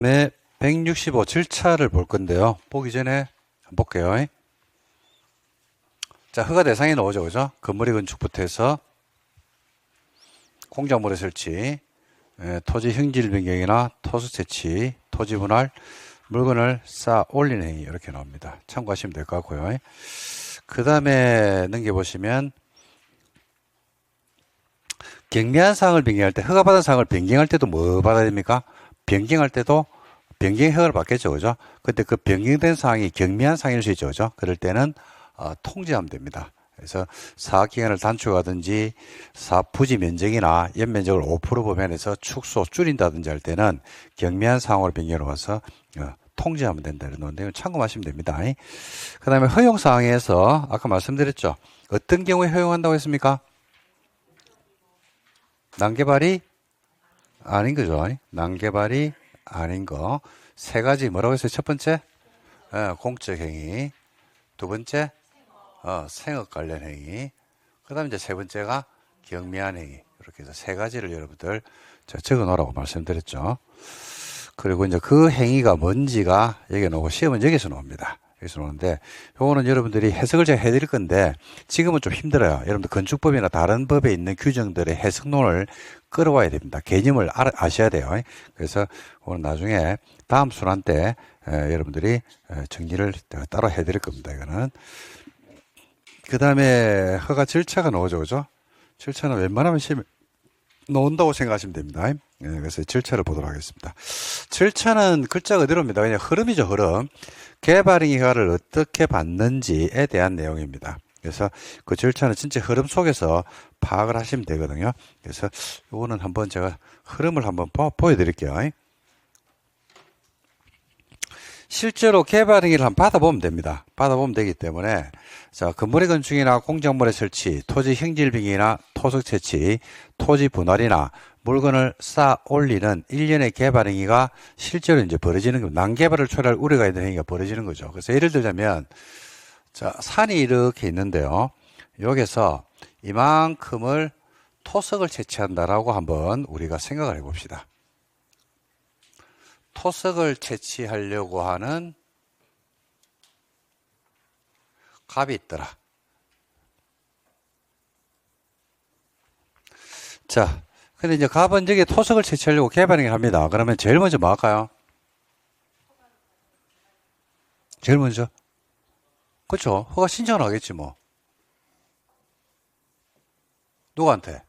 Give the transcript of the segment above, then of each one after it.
네, 165 7차를 볼 건데요. 보기 전에 한번 볼게요. 자, 허가 대상이 나오죠, 그죠? 건물의 건축부터 해서 공작물의 설치, 토지 형질 변경이나 토수 채취, 토지 분할, 물건을 쌓아 올리는 행위 이렇게 나옵니다. 참고하시면 될 것 같고요. 그 다음에 넘겨보시면 경미한 사항을 변경할 때, 허가받은 사항을 변경할 때도 뭐 받아야 됩니까? 변경할 때도 변경 허가를 받겠죠, 그죠? 근데 그 변경된 사항이 경미한 사항일 수 있죠, 그죠? 그럴 때는 통지하면 됩니다. 그래서 사업기간을 단축하든지 사업 부지 면적이나 연면적을 5% 범위에서 축소, 줄인다든지 할 때는 경미한 사항으로 변경을 와서 통지하면 된다 이러는데 참고하시면 됩니다. 그 다음에 허용사항에서 아까 말씀드렸죠. 어떤 경우에 허용한다고 했습니까? 난개발이 아닌 거죠. 난개발이 아닌 거. 세 가지 뭐라고 했어요? 첫 번째, 공적 행위. 두 번째, 생업 관련 행위. 그 다음에 이제 세 번째가 경미한 행위. 이렇게 해서 세 가지를 여러분들 적어 놓으라고 말씀드렸죠. 그리고 이제 그 행위가 뭔지가 여기 나오고 시험은 여기서 나옵니다. 여기서 나오는데 요거는 여러분들이 해석을 제가 해드릴 건데 지금은 좀 힘들어요. 여러분들 건축법이나 다른 법에 있는 규정들의 해석론을 끌어와야 됩니다. 개념을 아셔야 돼요. 그래서 오늘 나중에 다음 순환 때 여러분들이 정리를 따로 해드릴 겁니다. 이거는. 그 다음에 허가 절차가 나오죠. 그죠? 절차는 웬만하면 시험 나온다고 생각하시면 됩니다. 그래서 절차를 보도록 하겠습니다. 절차는 글자 그대로입니다. 그냥 흐름이죠, 흐름. 개발행위 허가를 어떻게 받는지에 대한 내용입니다. 그래서 그 절차는 진짜 흐름 속에서 파악을 하시면 되거든요. 그래서 이거는 한번 제가 흐름을 한번 보여드릴게요. 실제로 개발행위를 한번 받아보면 됩니다. 받아보면 되기 때문에 자, 건물의 건축이나 공작물의 설치, 토지 형질 변경이나 토속 채취, 토지 분할이나 물건을 쌓아 올리는 일련의 개발행위가 실제로 이제 벌어지는 겁니다. 난개발을 초래할 우려가 있는 행위가 벌어지는 거죠. 그래서 예를 들자면 자, 산이 이렇게 있는데요. 여기서 이만큼을 토석을 채취한다라고 한번 우리가 생각을 해봅시다. 토석을 채취하려고 하는 갑이 있더라. 자, 근데 이제 갑은 저기 토석을 채취하려고 개발행위를 합니다. 그러면 제일 먼저 뭐 할까요? 제일 먼저? 그쵸? 허가 신청을 하겠지 뭐. 누구한테?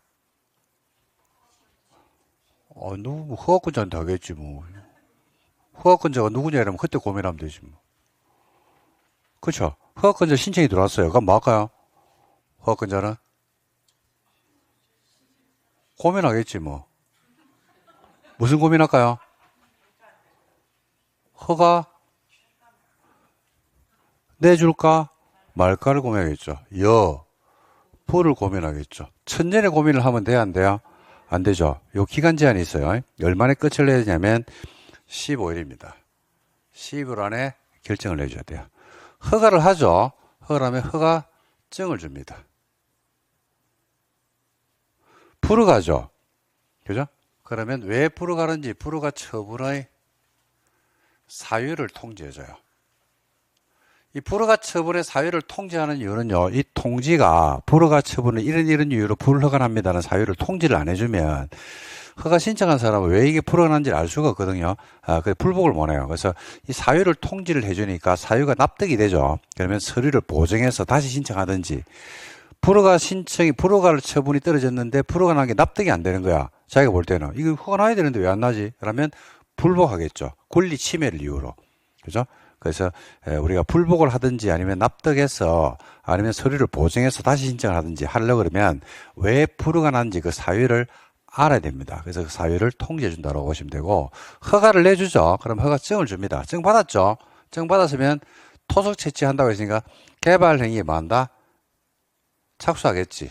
누구 허가권자한테 하겠지 뭐. 허가권자가 누구냐 이러면 그때 고민하면 되지 뭐. 그쵸? 허가권자 신청이 들어왔어요. 그럼 뭐 할까요? 허가권자는? 고민하겠지 뭐. 무슨 고민할까요? 허가 내줄까 말까를 고민하겠죠. 부를 고민하겠죠. 천년의 고민을 하면 돼야 안 돼요? 안 되죠. 요 기간 제한이 있어요. 얼마나 끝을 내야 되냐면 15일입니다. 10일 안에 결정을 내줘야 돼요. 허가를 하죠. 허가를 하면 허가증을 줍니다. 불허가죠. 그죠? 그러면 왜 불허가는지 불허가 처분의 사유를 통지해줘요. 이 불허가 처분의 사유를 통지하는 이유는요, 이 통지가 불허가 처분을 이런 이유로 불허가합니다는 사유를 통지를 안 해주면 허가 신청한 사람은 왜 이게 불허가는지를 알 수가 없거든요. 그래서 불복을 못해요. 그래서 이 사유를 통지를 해주니까 사유가 납득이 되죠. 그러면 서류를 보정해서 다시 신청하든지 불허가를 처분이 떨어졌는데 불허가 난 게 납득이 안 되는 거야. 자기가 볼 때는 이거 허가 나야 되는데 왜 안 나지? 그러면 불복하겠죠. 권리 침해를 이유로. 그죠? 그래서 우리가 불복을 하든지 아니면 납득해서 아니면 서류를 보정해서 다시 신청을 하든지 하려고 그러면 왜 불허가 난지 그 사유를 알아야 됩니다. 그래서 그 사유를 통지해 준다고 보시면 되고 허가를 내주죠. 그럼 허가증을 줍니다. 증 받았죠. 증 받았으면 토속 채취한다고 했으니까 개발 행위에 뭐 한다? 착수하겠지.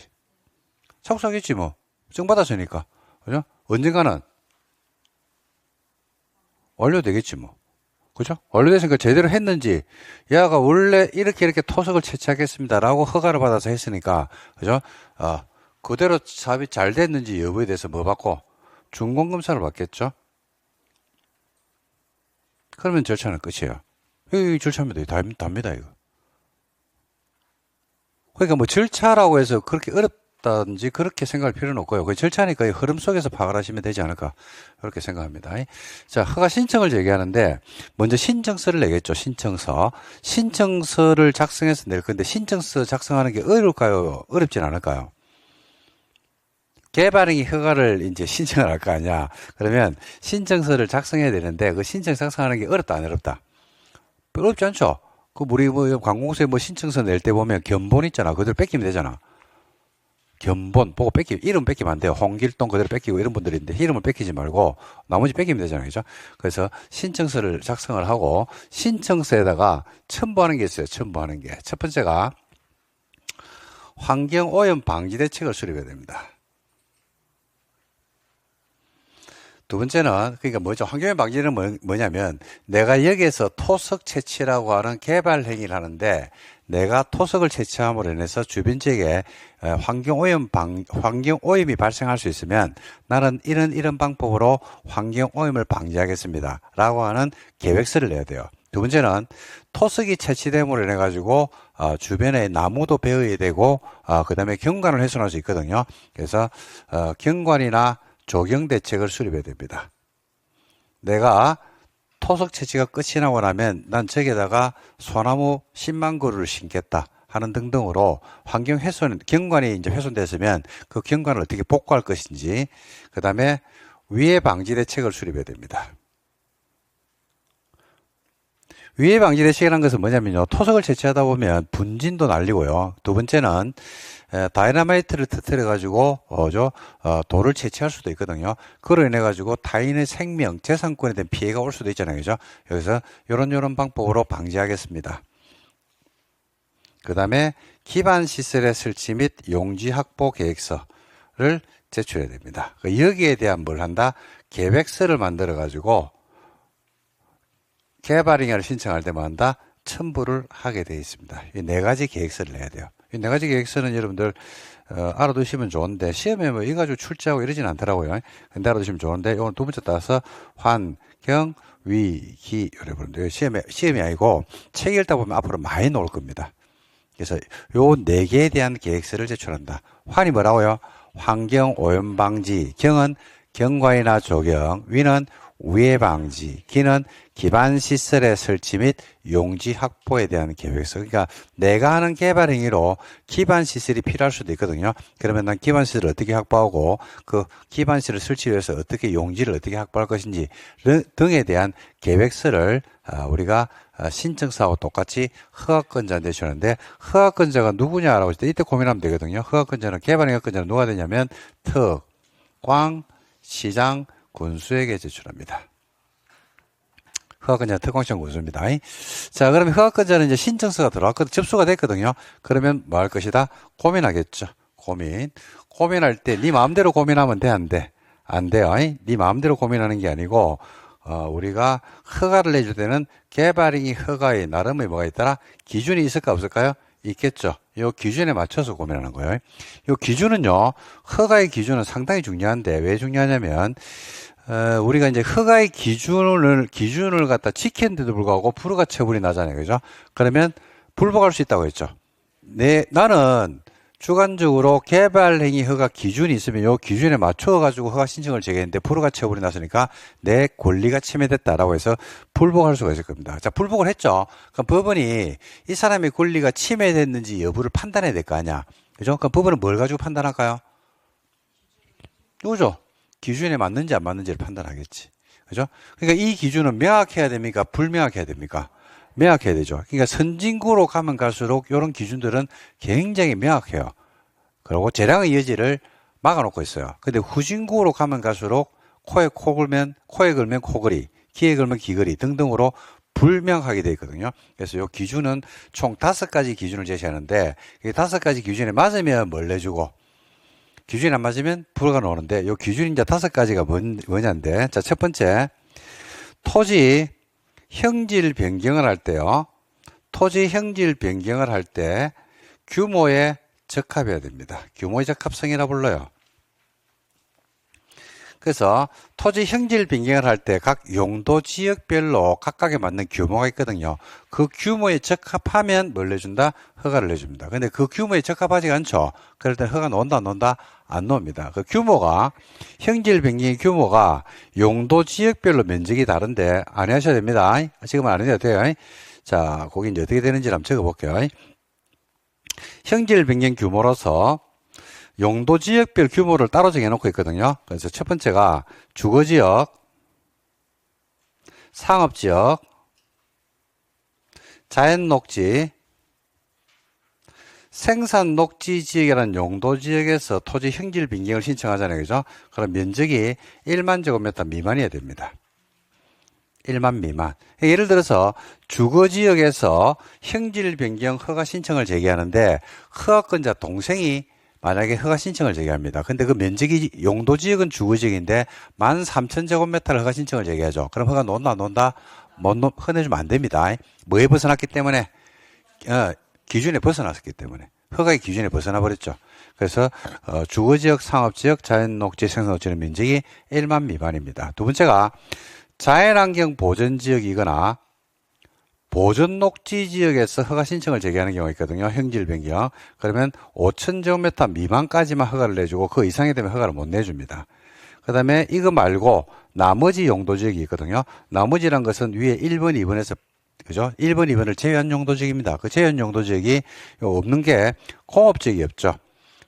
착수하겠지 뭐. 증 받았으니까. 그죠? 언젠가는 완료되겠지 뭐. 그죠? 완료됐으니까 제대로 했는지, 얘가 원래 이렇게 토속을 채취하겠습니다라고 허가를 받아서 했으니까, 그죠? 그대로 작업이 잘 됐는지 여부에 대해서 뭐 받고? 준공검사를 받겠죠? 그러면 절차는 끝이에요. 이 절차입니다. 답니다, 이거. 그러니까 뭐 절차라고 해서 그렇게 어렵다든지 그렇게 생각할 필요는 없고요. 그 절차니까 이 흐름 속에서 파악을 하시면 되지 않을까. 그렇게 생각합니다. 자, 허가 신청을 제기하는데 먼저 신청서를 내겠죠. 신청서. 신청서를 작성해서 낼 건데 신청서 작성하는 게 어려울까요? 어렵진 않을까요? 개발행위 허가를 이제 신청을 할 거 아니야. 그러면 신청서를 작성해야 되는데 그 신청 작성하는 게 어렵다, 안 어렵다? 어렵지 않죠? 그 우리 뭐 관공서에 뭐 신청서 낼 때 보면 견본 있잖아. 그대로 뺏기면 되잖아. 견본 보고 이름 뺏기면 안 돼요. 홍길동 그대로 뺏기고 이런 분들인데 이름을 뺏기지 말고 나머지 뺏기면 되잖아요. 그죠? 그래서 신청서를 작성을 하고 신청서에다가 첨부하는 게 있어요. 첨부하는 게. 첫 번째가 환경오염 방지 대책을 수립해야 됩니다. 두 번째는 그러니까 뭐죠? 환경오염 방지는 뭐냐면 내가 여기에서 토석 채취라고 하는 개발 행위를 하는데 내가 토석을 채취함으로 인해서 주변 지역에 환경오염이 발생할 수 있으면 나는 이런 방법으로 환경오염을 방지하겠습니다. 라고 하는 계획서를 내야 돼요. 두 번째는 토석이 채취됨으로 인해 가지고 주변에 나무도 베어야 되고 그 다음에 경관을 훼손할 수 있거든요. 그래서 경관이나 조경 대책을 수립해야 됩니다. 내가 토석 채취가 끝이 나고 나면 난 저기에다가 소나무 10만 그루를 심겠다 하는 등등으로 환경 훼손, 경관이 이제 훼손됐으면 그 경관을 어떻게 복구할 것인지, 그 다음에 위해 방지 대책을 수립해야 됩니다. 위해 방지 대책이라는 것은 뭐냐면요. 토석을 채취하다 보면 분진도 날리고요. 두 번째는 다이너마이트를 터뜨려가지고 돌을 채취할 수도 있거든요. 그로 인해 가지고 타인의 생명, 재산권에 대한 피해가 올 수도 있잖아요, 그죠? 여기서 요런 방법으로 방지하겠습니다. 그 다음에 기반 시설의 설치 및 용지 확보 계획서를 제출해야 됩니다. 여기에 대한 뭘 한다? 계획서를 만들어 가지고 개발행위를 신청할 때마다 첨부를 하게 되어 있습니다. 이 네 가지 계획서를 내야 돼요. 이 네 가지 계획서는 여러분들 알아두시면 좋은데 시험에 뭐 이 가지고 출제하고 이러진 않더라고요. 근데 알아두시면 좋은데 이건 두 번째 따라서 환경, 위, 기 여러분들 시험이 아니고 책 읽다 보면 앞으로 많이 나올 겁니다. 그래서 요 네 개에 대한 계획서를 제출한다. 환이 뭐라고요? 환경 오염 방지, 경은 경과이나 조경, 위는 위해 방지, 기는 기반 시설의 설치 및 용지 확보에 대한 계획서. 그러니까 내가 하는 개발 행위로 기반 시설이 필요할 수도 있거든요. 그러면 난 기반 시설을 어떻게 확보하고 그 기반 시설을 설치를 해서 어떻게 용지를 어떻게 확보할 것인지 등에 대한 계획서를 우리가 신청서하고 똑같이 허가권자한테 주는데 허가권자가 누구냐라고 했을 때 이때 고민하면 되거든요. 허가권자는 개발 허가권자는 누가 되냐면 특, 광, 시장, 군수에게 제출합니다. 허가권자 특광시장 군수입니다. 자, 그러면 허가권자는 이제 신청서가 들어왔거든요. 접수가 됐거든요. 그러면 뭐 할 것이다? 고민하겠죠. 고민할 때 네 마음대로 고민하면 돼, 안 돼? 안 돼요. 네 마음대로 고민하는 게 아니고 우리가 허가를 내줄 때는 개발행위 허가에 나름의 뭐가 있더라? 기준이 있을까 없을까요? 있겠죠. 이 기준에 맞춰서 고민하는 거예요. 이 기준은요, 허가의 기준은 상당히 중요한데 왜 중요하냐면 우리가 이제 허가의 기준을 갖다 지켰는데도 불구하고 불허가 처분이 나잖아요, 그죠? 그러면 불복할 수 있다고 했죠. 나는 주관적으로 개발행위 허가 기준이 있으면 이 기준에 맞춰가지고 허가 신청을 제기했는데 불허가 처분이 났으니까 내 권리가 침해됐다라고 해서 불복할 수가 있을 겁니다. 자, 불복을 했죠. 그럼 법원이 이 사람의 권리가 침해됐는지 여부를 판단해야 될 거 아니야. 그죠? 그럼 법원은 뭘 가지고 판단할까요? 이거죠. 기준에 맞는지 안 맞는지를 판단하겠지. 그죠? 그러니까 이 기준은 명확해야 됩니까? 불명확해야 됩니까? 명확해야 되죠. 그러니까 선진국으로 가면 갈수록 이런 기준들은 굉장히 명확해요. 그리고 재량의 여지를 막아놓고 있어요. 근데 후진국으로 가면 갈수록 코에 걸면 코걸이, 귀에 걸면 귀걸이 등등으로 불명확하게 되어 있거든요. 그래서 이 기준은 총 5가지 기준을 제시하는데 이 5가지 기준에 맞으면 뭘 내주고 기준이 안 맞으면 불허가 나오는데 이 기준이 이제 5가지가 뭐냐인데 자, 첫 번째 토지 형질 변경을 할 때요. 토지 형질 변경을 할 때 규모에 적합해야 됩니다. 규모의 적합성이라 불러요. 그래서 토지 형질 변경을 할 때 각 용도 지역별로 각각에 맞는 규모가 있거든요. 그 규모에 적합하면 뭘 내준다? 허가를 내줍니다. 근데 그 규모에 적합하지 않죠. 그럴 때 허가 놓는다, 안 놓는다? 안 놓습니다. 그 규모가, 형질 변경의 규모가 용도 지역별로 면적이 다른데 안 하셔야 됩니다. 지금은 안 해도 돼요. 자, 거기 이제 어떻게 되는지 한번 적어볼게요. 형질 변경 규모로서 용도 지역별 규모를 따로 정해놓고 있거든요. 그래서 첫 번째가 주거지역, 상업지역, 자연녹지, 생산녹지지역이라는 용도지역에서 토지 형질 변경을 신청하잖아요. 그죠? 그럼 면적이 1만 제곱미터 미만이어야 됩니다. 1만 미만. 예를 들어서 주거지역에서 형질 변경 허가 신청을 제기하는데 허가권자 동생이 만약에 허가 신청을 제기합니다. 근데 그 면적이 용도지역은 주거지역인데 13,000제곱미터를 허가 신청을 제기하죠. 그럼 허가 놓는다, 놓는다? 허가 내주면 안 됩니다. 뭐에 벗어났기 때문에? 기준에 벗어났기 때문에. 허가의 기준에 벗어나 버렸죠. 그래서 주거지역, 상업지역, 자연녹지, 생산녹지는 면적이 1만 미만입니다. 두 번째가 자연환경 보전지역이거나 보전녹지지역에서 허가 신청을 제기하는 경우가 있거든요. 형질 변경. 그러면 5,000제곱미터 미만까지만 허가를 내주고 그 이상이 되면 허가를 못 내줍니다. 그 다음에 이거 말고 나머지 용도지역이 있거든요. 나머지란 것은 위에 1번, 2번에서 그죠? 1번, 2번을 제외한 용도지역입니다. 그 제외한 용도지역이 없는 게 공업지역이 없죠.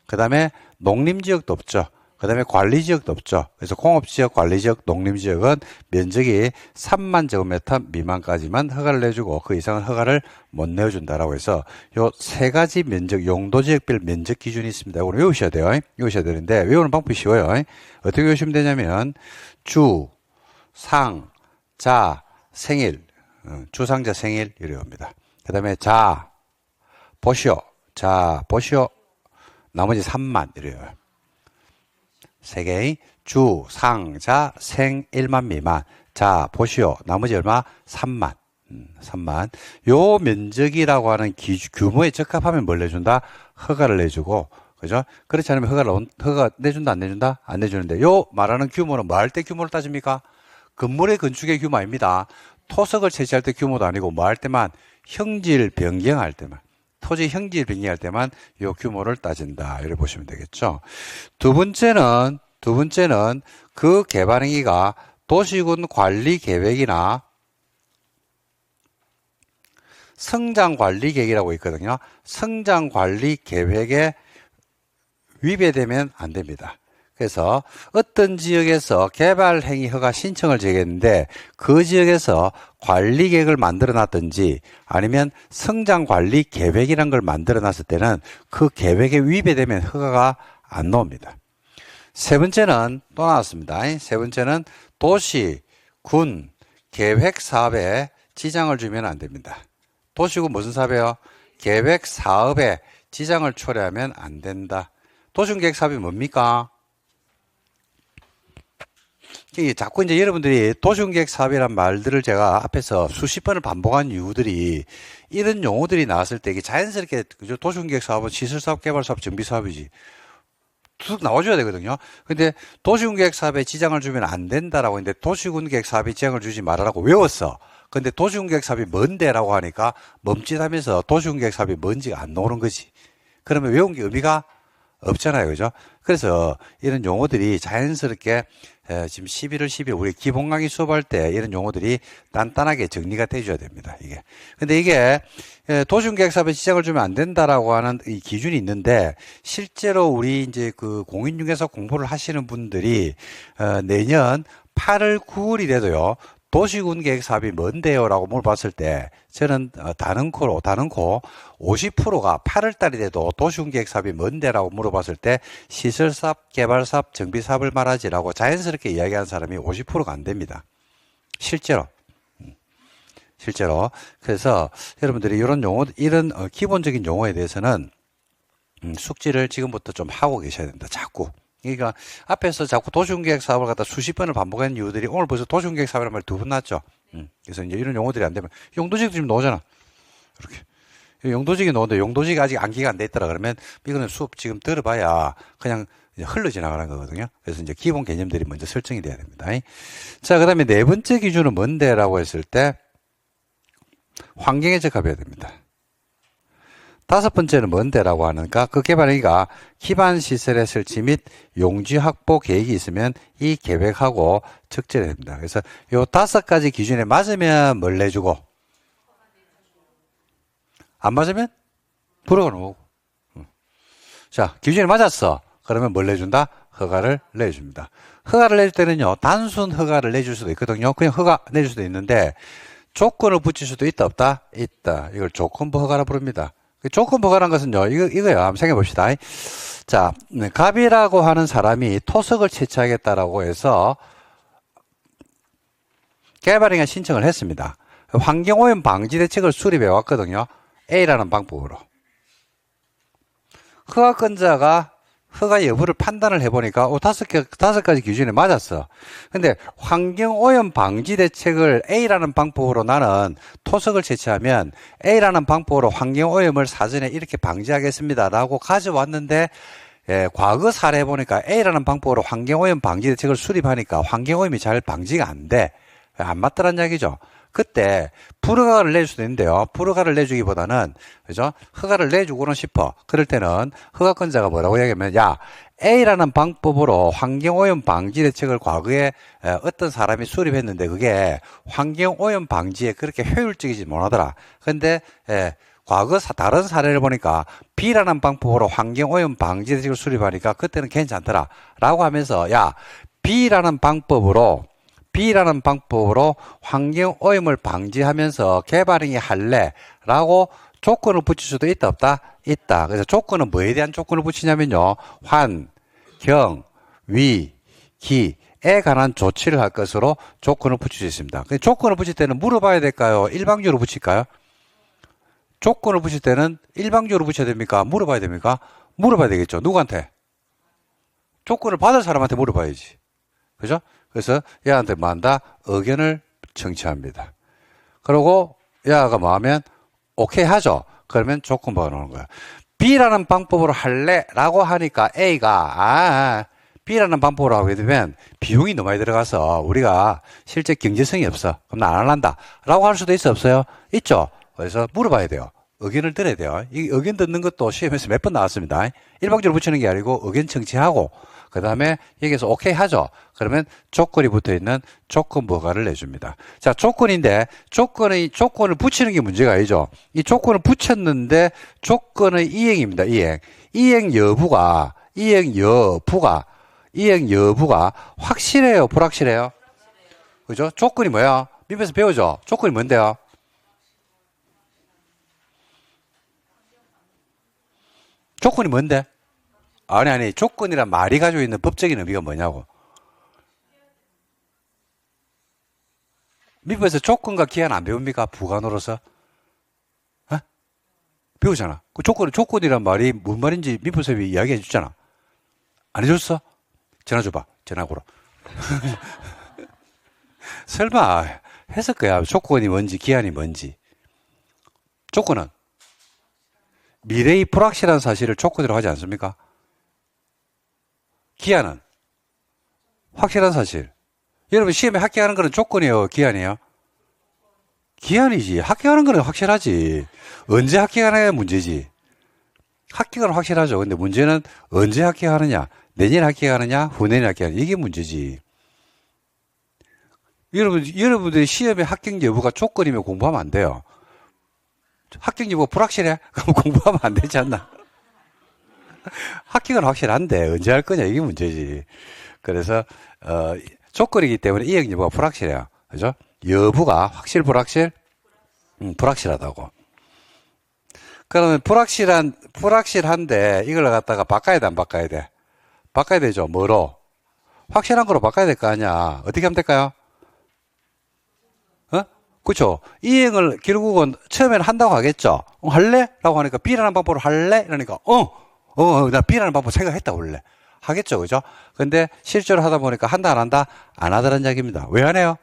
그 다음에 농림지역도 없죠. 그 다음에 관리지역도 없죠. 그래서 공업지역, 관리지역, 농림지역은 면적이 3만 제곱미터 미만까지만 허가를 내주고 그 이상은 허가를 못 내준다라고 해서 요 세 가지 면적, 용도지역별 면적 기준이 있습니다. 이걸 외우셔야 돼요. 외우셔야 되는데 외우는 방법이 쉬워요. 어떻게 외우시면 되냐면 주, 상, 자, 생일, 주상자 생일 이래 옵니다. 그 다음에 자, 보시오, 나머지 3만 이래요. 세 개의 주, 상, 자, 생 1만 미만. 자, 보시오. 나머지 얼마? 3만. 3만. 요 면적이라고 하는 규모에 적합하면 뭘 내준다? 허가를 내주고, 그죠? 그렇지 않으면 허가 내준다, 안 내준다? 안 내주는데, 요 말하는 규모는 뭐 할 때 규모를 따집니까? 건물의 건축의 규모 아닙니다. 토석을 채취할 때 규모도 아니고, 뭐 할 때만? 형질 변경할 때만. 토지 형질 변경할 때만 요 규모를 따진다. 이렇게 보시면 되겠죠. 두 번째는 그 개발행위가 도시군 관리 계획이나 성장 관리 계획이라고 있거든요. 성장 관리 계획에 위배되면 안 됩니다. 그래서 어떤 지역에서 개발행위 허가 신청을 제기했는데 그 지역에서 관리계획을 만들어 놨든지 아니면 성장관리 계획이란 걸 만들어 놨을 때는 그 계획에 위배되면 허가가 안 나옵니다. 세 번째는 또 나왔습니다. 세 번째는 도시, 군, 계획 사업에 지장을 주면 안 됩니다. 도시군 무슨 사업이에요? 계획 사업에 지장을 초래하면 안 된다. 도시군 계획 사업이 뭡니까? 자꾸 이제 여러분들이 도시군계획 사업이란 말들을 제가 앞에서 수십 번을 반복한 이유들이 이런 용어들이 나왔을 때 이게 자연스럽게 그죠? 도시군계획 사업은 시설사업, 개발사업, 정비사업이지. 툭 나와줘야 되거든요. 근데 도시군계획 사업에 지장을 주면 안 된다라고 했는데 도시군계획 사업에 지장을 주지 말아라고 외웠어. 근데 도시군계획 사업이 뭔데라고 하니까 멈칫하면서 도시군계획 사업이 뭔지가 안 나오는 거지. 그러면 외운 게 의미가 없잖아요. 그죠? 그래서 이런 용어들이 자연스럽게 지금 11월 10일 우리 기본 강의 수업할 때 이런 용어들이 단단하게 정리가 돼줘야 됩니다. 이게. 근데 이게 도시계획 사업에 지장을 주면 안 된다라고 하는 이 기준이 있는데 실제로 우리 이제 그 공인중개사 공부를 하시는 분들이 내년 8월 9월이 돼도요. 도시군계획 사업이 뭔데요? 라고 물어봤을 때 저는 단언코 50%가 8월 달이 돼도 도시군계획 사업이 뭔데라고 물어봤을 때 시설사업, 개발사업, 정비사업을 말하지라고 자연스럽게 이야기하는 사람이 50%가 안 됩니다. 실제로. 그래서 여러분들이 이런 기본적인 용어에 대해서는 숙지를 지금부터 좀 하고 계셔야 됩니다. 자꾸. 그러니까 앞에서 자꾸 도시군계획 사업을 갖다 수십 번을 반복한 이유들이 오늘 벌써 도시군계획 사업이라는 말 두 번 나왔죠. 그래서 이제 이런 용어들이 안 되면 용도지역도 지금 나오잖아. 이렇게. 용도지역이 나오는데 용도지역이 아직 암기가 안 돼 있더라. 그러면 이거는 수업 지금 들어봐야 그냥 이제 흘러 지나가는 거거든요. 그래서 이제 기본 개념들이 먼저 설정이 돼야 됩니다. 자, 그 다음에 네 번째 기준은 뭔데라고 했을 때 환경에 적합해야 됩니다. 다섯 번째는 뭔데라고 하는가? 그 개발행위가 기반 시설의 설치 및 용지 확보 계획이 있으면 이 계획하고 적절해야 됩니다. 그래서 요 다섯 가지 기준에 맞으면 뭘 내주고 안 맞으면 불허가 오고. 자, 기준에 맞았어. 그러면 뭘 내준다? 허가를 내줍니다. 허가를 낼 때는요, 단순 허가를 내줄 수도 있거든요. 그냥 허가 내줄 수도 있는데 조건을 붙일 수도 있다, 없다? 있다. 이걸 조건부 허가라 부릅니다. 조건부 허가라는 것은요, 이거요. 한번 생각해 봅시다. 자, 갑이라고 하는 사람이 토석을 채취하겠다라고 해서 개발행위 신청을 했습니다. 환경오염 방지 대책을 수립해 왔거든요. A라는 방법으로. 허가권자가 허가 여부를 판단을 해보니까 다섯 가지 기준에 맞았어. 근데 환경오염 방지 대책을 A라는 방법으로 나는 토석을 채취하면 A라는 방법으로 환경오염을 사전에 이렇게 방지하겠습니다 라고 가져왔는데 과거 사례 보니까 A라는 방법으로 환경오염 방지 대책을 수립하니까 환경오염이 잘 방지가 안 돼. 안 맞더란 이야기죠. 그때 불허가를 낼 수도 있는데요. 불허가를 내주기보다는 그죠? 허가를 내주고는 싶어. 그럴 때는 허가권자가 뭐라고 얘기하면 야, A라는 방법으로 환경오염 방지 대책을 과거에 어떤 사람이 수립했는데 그게 환경오염 방지에 그렇게 효율적이지 못하더라. 근데 과거 다른 사례를 보니까 B라는 방법으로 환경오염 방지 대책을 수립하니까 그때는 괜찮더라. 라고 하면서 야, B라는 방법으로 환경오염을 방지하면서 개발행위 할래? 라고 조건을 붙일 수도 있다, 없다? 있다. 그래서 조건은 뭐에 대한 조건을 붙이냐면요. 환, 경, 위, 기에 관한 조치를 할 것으로 조건을 붙일 수 있습니다. 조건을 붙일 때는 물어봐야 될까요? 일방적으로 붙일까요? 조건을 붙일 때는 일방적으로 붙여야 됩니까? 물어봐야 됩니까? 물어봐야 되겠죠. 누구한테? 조건을 받을 사람한테 물어봐야지. 그죠? 그래서 얘한테 뭐 한다? 의견을 청취합니다. 그리고 얘가 뭐 하면 오케이 하죠. 그러면 조건부가 나오는 거야. B라는 방법으로 할래? 라고 하니까 A가 B라는 방법으로 하게 되면 비용이 너무 많이 들어가서 우리가 실제 경제성이 없어. 그럼 나 안 한다. 라고 할 수도 있어, 없어요? 있죠. 그래서 물어봐야 돼요. 의견을 들어야 돼요. 이 의견 듣는 것도 시험에서 몇 번 나왔습니다. 일방적으로 붙이는 게 아니고 의견 청취하고 그 다음에 여기서 오케이 하죠. 그러면 조건이 붙어있는 조건부 허가를 내줍니다. 자, 조건인데 조건을 붙이는 게 문제가 아니죠. 이 조건을 붙였는데 조건의 이행입니다. 이행 여부가 확실해요, 불확실해요? 그죠? 조건이 뭐야? 밑에서 배우죠? 조건이 뭔데요? 조건이 뭔데? 아니, 조건이란 말이 가지고 있는 법적인 의미가 뭐냐고. 미국에서 조건과 기한 안 배웁니까? 부관으로서? 배우잖아. 그 조건이란 말이 뭔 말인지 미국에서 이야기해 줬잖아. 안 해줬어? 전화 줘봐. 전화구로. 설마 했을 거야. 조건이 뭔지, 기한이 뭔지. 조건은 미래의 불확실한 사실을 조건이라고 하지 않습니까? 기한은 확실한 사실. 여러분 시험에 합격하는 거는 조건이에요, 기한이에요? 기한이지. 합격하는 거는 확실하지. 언제 합격하느냐가 문제지. 합격은 확실하죠. 근데 문제는 언제 합격하느냐, 내년에 합격하느냐, 후내년에 합격하느냐, 이게 문제지. 여러분들이 시험에 합격 여부가 조건이면 공부하면 안 돼요. 합격 여부가 불확실해? 그럼 공부하면 안 되지 않나? 합격은 확실한데 언제 할 거냐, 이게 문제지. 그래서 조건이기 때문에 이행 여부가 불확실해요. 그죠? 여부가 확실 불확실? 불확실하다고. 그러면 불확실한데 이걸 갖다가 바꿔야 돼, 안 바꿔야 돼? 바꿔야 되죠. 뭐로? 확실한 거로 바꿔야 될 거 아니야. 어떻게 하면 될까요? 그렇죠. 이행을 결국은 처음에는 한다고 하겠죠. 할래? 라고 하니까 B라는 방법으로 할래? 이러니까 나 B라는 방법 생각했다 원래. 하겠죠. 그죠? 근데 실제로 하다 보니까 한다 안 한다? 안 하더란 이야기입니다. 왜 안 해요?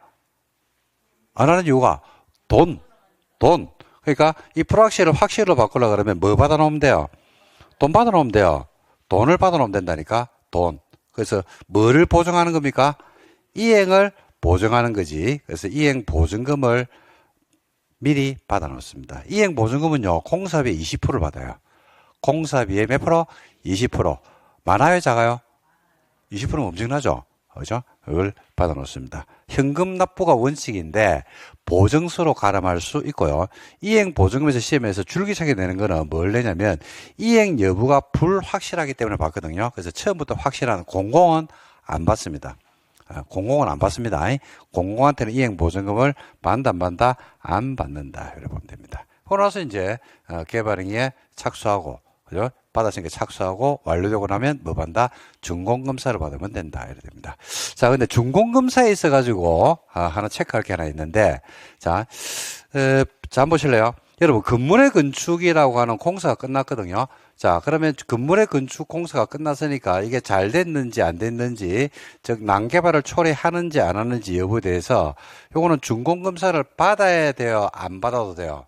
안 하는 이유가 돈. 그러니까 이 불확실을 확실로 바꾸려고 그러면 뭐 받아놓으면 돼요? 돈 받아놓으면 돼요. 돈을 받아놓으면 된다니까. 돈. 그래서 뭐를 보증하는 겁니까? 이행을 보증하는 거지. 그래서 이행 보증금을 미리 받아 놓습니다. 이행 보증금은요, 공사비의 20%를 받아요. 공사비의 몇 프로? 20%. 많아요, 작아요? 20%는 엄청나죠? 그죠? 그걸 받아 놓습니다. 현금 납부가 원칙인데, 보증서로 가름할 수 있고요. 이행 보증금에서 시험에서 줄기차게 내는 거는 뭘 내냐면, 이행 여부가 불확실하기 때문에 받거든요. 그래서 처음부터 확실한 공공은 안 받습니다. 공공은 안 받습니다. 공공한테는 이행 보증금을 받는다, 안 받는다? 안 받는다. 이렇게 보면 됩니다. 그러고 나서 이제, 개발행위에 착수하고, 그죠? 받았으니까 착수하고 완료되고 나면 뭐 받는다? 준공검사를 받으면 된다. 이렇게 됩니다. 자, 근데 준공검사에 있어가지고, 하나 체크할 게 하나 있는데, 자, 한번 보실래요? 여러분, 건물의 건축이라고 하는 공사가 끝났거든요. 자, 그러면 건물의 건축 공사가 끝났으니까 이게 잘 됐는지 안 됐는지, 즉, 난개발을 초래하는지 안 하는지 여부에 대해서 요거는 준공검사를 받아야 돼요? 안 받아도 돼요?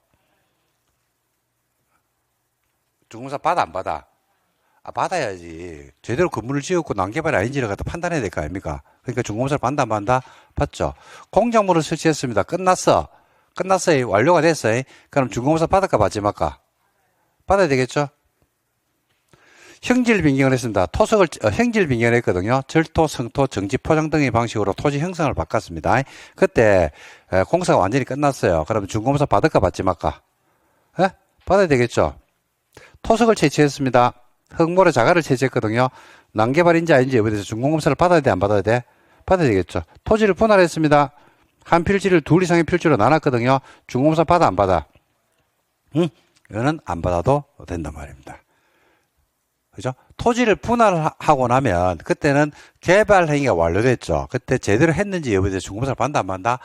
준공사 받아 안 받아? 받아야지. 제대로 건물을 지었고 난개발이 아닌지를 갖다 판단해야 될 거 아닙니까? 그러니까 준공사를 받는다 안 받는다? 받죠. 공작물을 설치했습니다. 끝났어. 끝났어요. 완료가 됐어요. 그럼 준공사 받을까 받지 말까? 받아야 되겠죠? 형질 변경을 했습니다. 토석을 형질 변경을 했거든요. 절토, 성토, 정지, 포장 등의 방식으로 토지 형성을 바꿨습니다. 그때 공사가 완전히 끝났어요. 그럼 준공사 받을까 받지 말까? 에? 받아야 되겠죠? 토석을 채취했습니다. 흙모래 자갈을 채취했거든요. 난개발인지 아닌지 여부에 대해서 준공검사를 받아야 돼 안 받아야 돼? 받아야 되겠죠. 토지를 분할했습니다. 한 필지를 둘 이상의 필지로 나눴거든요. 준공검사 받아 안 받아? 응? 이거는 안 받아도 된단 말입니다. 그죠? 토지를 분할하고 나면 그때는 개발 행위가 완료됐죠. 그때 제대로 했는지 여부에 대해서 준공검사를 받는다 안 받는다?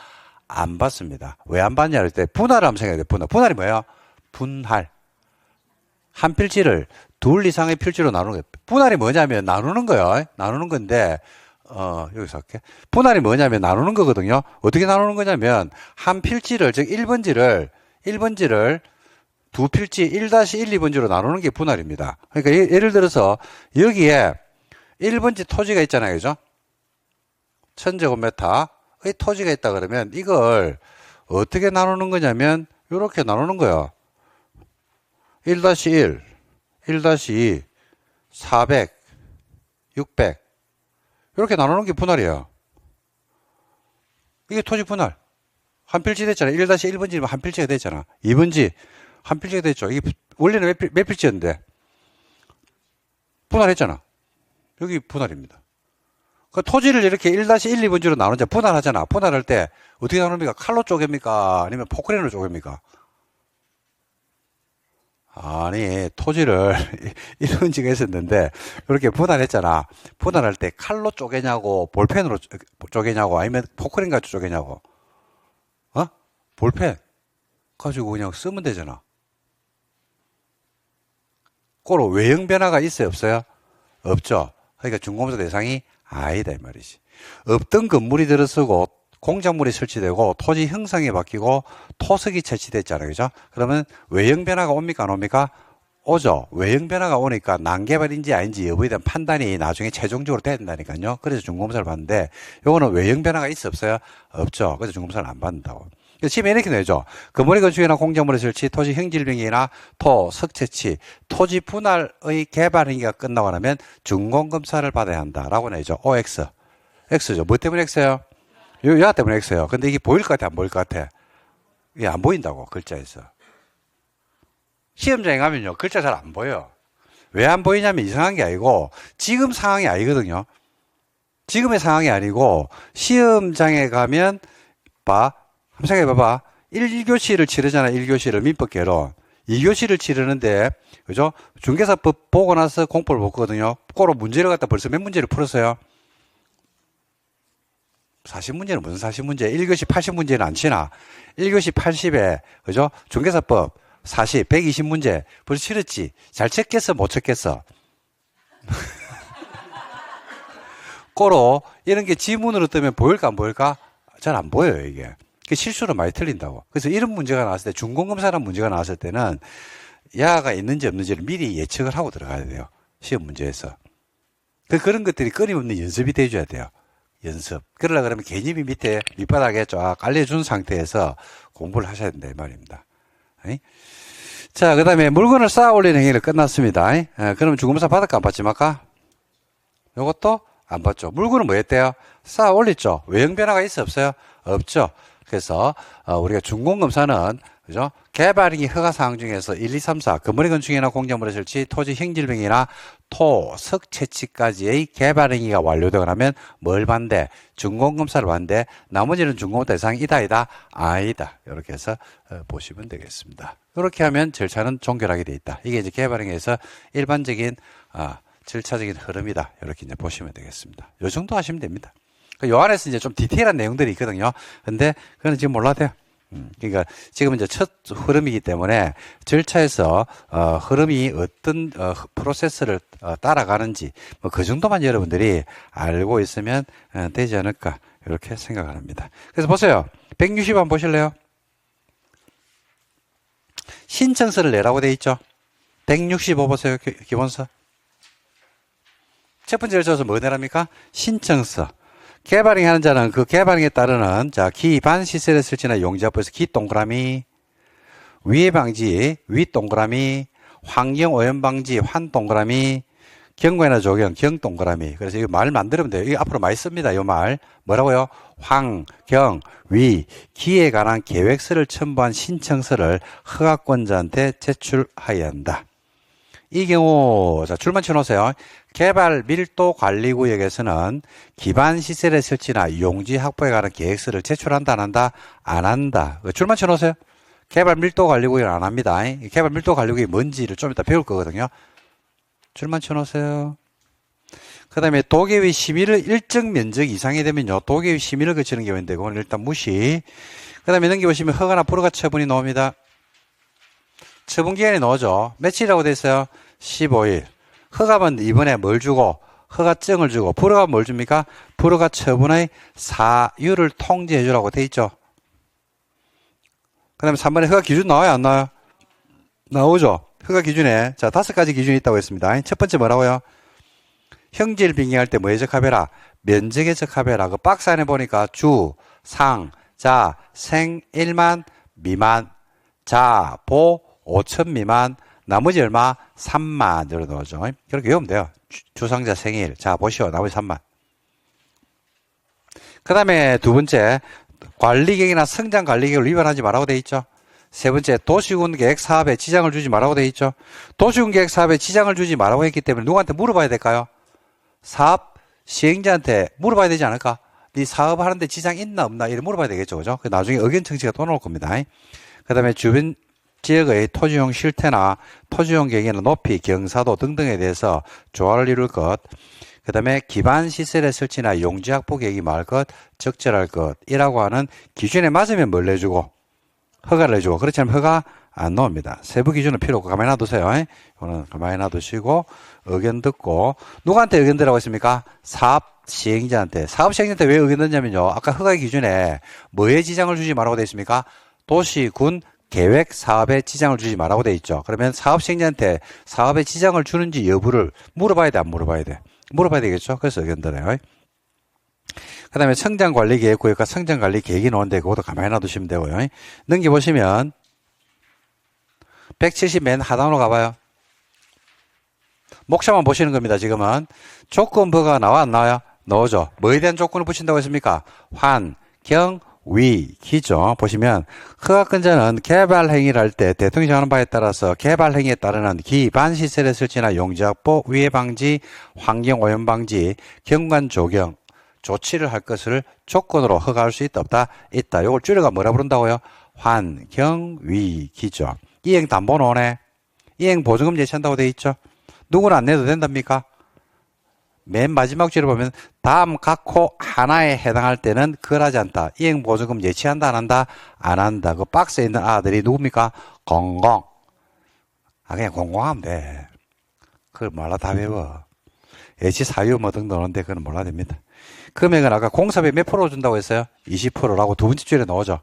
안 받습니다. 왜 안 받냐 할 때 분할을 한번 생각해야 돼요. 분할이 뭐예요? 분할. 한 필지를 둘 이상의 필지로 나누는 거예요. 분할이 뭐냐면 나누는 거예요. 나누는 건데, 여기서 할게. 분할이 뭐냐면 나누는 거거든요. 어떻게 나누는 거냐면, 한 필지를, 즉 1번지를 두 필지 1-1, 2번지로 나누는 게 분할입니다. 그러니까 예를 들어서 여기에 1번지 토지가 있잖아요. 그죠? 1000제곱미터의 토지가 있다 그러면 이걸 어떻게 나누는 거냐면, 이렇게 나누는 거예요. 1-1, 1-2, 400, 600 이렇게 나누는 게 분할이에요. 이게 토지 분할. 한 필지 됐잖아. 1-1번지면 한 필지가 됐잖아. 2번지 한 필지가 됐죠. 이게 원래는 몇 필지였는데 분할했잖아. 여기 분할입니다. 그 토지를 이렇게 1-1, 2번지로 나누자. 분할하잖아. 분할할 때 어떻게 나눕니까? 칼로 쪼갭니까? 아니면 포크레인으로 쪼갭니까? 아니, 토지를 1번지가 있었는데, 이렇게 분할했잖아. 분할할 때 칼로 쪼개냐고, 볼펜으로 쪼개냐고, 아니면 포크레인 가지고 쪼개냐고. 볼펜 가지고 그냥 쓰면 되잖아. 꼬로 외형 변화가 있어요, 없어요? 없죠. 그러니까 준공사 대상이 아니다, 이 말이지. 없던 건물이 들어서고, 공작물이 설치되고 토지 형상이 바뀌고 토석이 채취됐잖아요. 그죠? 그러면 외형 변화가 옵니까 안 옵니까? 오죠. 외형 변화가 오니까 난개발인지 아닌지 여부에 대한 판단이 나중에 최종적으로 돼야 된다니까요. 그래서 준공사를 받는데 요거는 외형 변화가 있어 없어요? 없죠. 그래서 준공사를 안 받는다고. 지금 이렇게 내죠. 건물의 건축이나 공작물의 설치, 토지 형질병이나 토석 채취, 토지 분할의 개발 행위가 끝나고 나면 준공검사를 받아야 한다라고 내죠. OX. X죠. 뭐 때문에 X예요? 야 때문에 X예요. 근데 이게 보일 것 같아, 안 보일 것 같아? 이게 안 보인다고, 글자에서. 시험장에 가면요, 글자 잘 안 보여. 왜 안 보이냐면 이상한 게 아니고, 지금 상황이 아니거든요. 지금의 상황이 아니고, 시험장에 가면, 한번 생각해 봐봐. 1교시를 치르잖아, 1교시를, 민법계로. 2교시를 치르는데, 그죠? 중개사법 보고 나서 공포를 보거든요. 그거로 문제를 갖다 벌써 몇 문제를 풀었어요? 40문제는 무슨 40문제? 1교시 80문제는 안 치나? 1교시 80에, 그죠? 중개사법 40, 120문제. 벌써 치렀지? 잘 쳤겠어? 못 쳤겠어? 꼬로, 이런 게 지문으로 뜨면 보일까, 안 보일까? 잘 안 보여요, 이게. 실수로 많이 틀린다고. 그래서 이런 문제가 나왔을 때, 준공검사라는 문제가 나왔을 때는, 야가 있는지 없는지를 미리 예측을 하고 들어가야 돼요. 시험 문제에서. 그런 것들이 끊임없는 연습이 돼줘야 돼요. 연습. 그러려 그러면 개념이 밑에 밑바닥에 쫙 깔려준 상태에서 공부를 하셔야 된다 이 말입니다. 자, 그 다음에 물건을 쌓아 올리는 행위를 끝났습니다. 그러면 중개사 받을까 안 받지 말까? 요것도 안 받죠. 물건은 뭐 했대요? 쌓아 올렸죠. 외형 변화가 있어 없어요? 없죠. 그래서 우리가 준공검사는 그죠? 개발행위 허가사항 중에서 1, 2, 3, 4 건물의 건축이나 공작물의 설치, 토지 행질병이나 토, 석 채취까지의 개발행위가 완료되고 나면 뭘 반대? 준공검사를 반대. 나머지는 준공 대상이다, 이다, 아니다. 이렇게 해서 보시면 되겠습니다. 이렇게 하면 절차는 종결하게 돼 있다. 이게 이제 개발행위에서 일반적인 절차적인 흐름이다. 이렇게 이제 보시면 되겠습니다. 요 정도 하시면 됩니다. 요 안에서 이제 좀 디테일한 내용들이 있거든요. 근데 그건 지금 몰라도 돼요. 그러니까 지금 이제 첫 흐름이기 때문에 절차에서 흐름이 어떤 프로세스를 따라가는지 뭐 그 정도만 여러분들이 알고 있으면 되지 않을까 이렇게 생각을 합니다. 그래서 보세요. 160번 보실래요? 신청서를 내라고 돼 있죠. 165 보세요. 기본서. 첫 번째 절차에서 뭐 내랍니까? 신청서. 개발행위 하는 자는 그 개발행위에 따르는 기반 시설의 설치나 용지업에서 기 동그라미, 위해 방지 위 동그라미, 환경 오염 방지 환 동그라미, 경고나 조경 경 동그라미. 그래서 이거 말 만들면 돼요. 이거 앞으로 많이 씁니다. 이 말 뭐라고요? 환, 경, 위, 기에 관한 계획서를 첨부한 신청서를 허가권자한테 제출하여야 한다. 이 경우 줄만 쳐놓으세요. 개발 밀도 관리구역에서는 기반 시설의 설치나 용지 확보에 관한 계획서를 제출한다 안 한다? 안 한다. 줄만 쳐놓으세요. 개발 밀도 관리구역은 안 합니다. 개발 밀도 관리구역이 뭔지를 좀 이따 배울 거거든요. 줄만 쳐놓으세요. 그 다음에 도계의 심의를 일정 면적 이상이 되면요. 도계의 심의를 거치는 경우인데 그건 일단 무시. 그 다음에 넘겨보시면 허가나 불허가 처분이 나옵니다. 처분 기간이 나오죠. 며칠이라고 돼 있어요? 15일. 허가면 이번에 뭘 주고 허가증을 주고 불허가 뭘 줍니까? 불허가 처분의 사유를 통지해 주라고 돼 있죠. 그 다음에 3번에 허가 기준 나와요? 안 나와요? 나오죠. 허가 기준에 5가지 기준이 있다고 했습니다. 첫 번째 뭐라고요? 형질 빙의할 때 뭐에 적합해라? 면적에 적합해라. 그 박스 안에 보니까 주, 상, 자, 생 1만 미만, 자, 보 5천 미만, 나머지 얼마? 3만 정도 나오죠. 그렇게 외우면 돼요. 주상자 생일. 자, 보시오. 나머지 3만. 그 다음에 두 번째, 관리계획이나 성장관리계획을 위반하지 말라고 돼 있죠. 세 번째, 도시군계획 사업에 지장을 주지 말라고 돼 있죠. 도시군계획 사업에 지장을 주지 말라고 했기 때문에 누구한테 물어봐야 될까요? 사업 시행자한테 물어봐야 되지 않을까? 네 사업하는데 지장 있나 없나? 이렇게 물어봐야 되겠죠. 그죠? 나중에 의견 청취가 또 나올 겁니다. 그 다음에 주변 지역의 토지용 실태나 토지용 계획이나 높이, 경사도 등등에 대해서 조화를 이룰 것, 그 다음에 기반 시설의 설치나 용지 확보 계획이 많을 것, 적절할 것이라고 하는 기준에 맞으면 뭘 내주고 허가를 내주고, 그렇지 않으면 허가 안 나옵니다. 세부 기준은 필요 없고 가만히 놔두세요. 이거는 가만히 놔두시고 의견 듣고, 누구한테 의견 들으라고 했습니까? 사업 시행자한테. 사업 시행자한테 왜 의견 듣냐면요, 아까 허가 기준에 뭐에 지장을 주지 말라고 되어 있습니까? 도시, 군, 계획 사업에 지장을 주지 말라고 돼 있죠. 그러면 사업 시행자한테 사업에 지장을 주는지 여부를 물어봐야 돼, 안 물어봐야 돼? 물어봐야 되겠죠. 그래서 의견 들어요. 그 다음에 성장관리계획 구역과 성장관리계획이 나오는데 그것도 가만히 놔두시면 되고요. 넘겨보시면 170 맨 하단으로 가봐요. 목차만 보시는 겁니다. 지금은 조건부가 나와 안 나와요? 나오죠. 뭐에 대한 조건을 붙인다고 했습니까? 환, 경, 위, 기죠. 보시면 허가권자는 개발 행위를 할 때 대통령이 정하는 바에 따라서 개발 행위에 따르는 기반 시설의 설치나 용지 확보, 위해 방지, 환경 오염 방지, 경관 조경 조치를 할 것을 조건으로 허가할 수 있다 없다? 있다. 이걸 줄여가 뭐라 부른다고요? 환, 경, 위, 기죠. 이행 담보 노네. 이행 보증금 제시한다고 돼 있죠. 누구는 안 내도 된답니까? 맨 마지막 줄을 보면 다음 각호 하나에 해당할 때는 그러지 않다. 이행보증금 예치한다 안 한다? 안 한다. 그 박스에 있는 아들이 누굽니까? 공공. 그냥 공공하면 돼. 그걸 몰라 다 외워. 예치 사유 뭐 등등 오는데 그건 몰라 됩니다. 금액은 아까 공사비 몇 프로 준다고 했어요? 20%라고 두 번째 줄에 나오죠.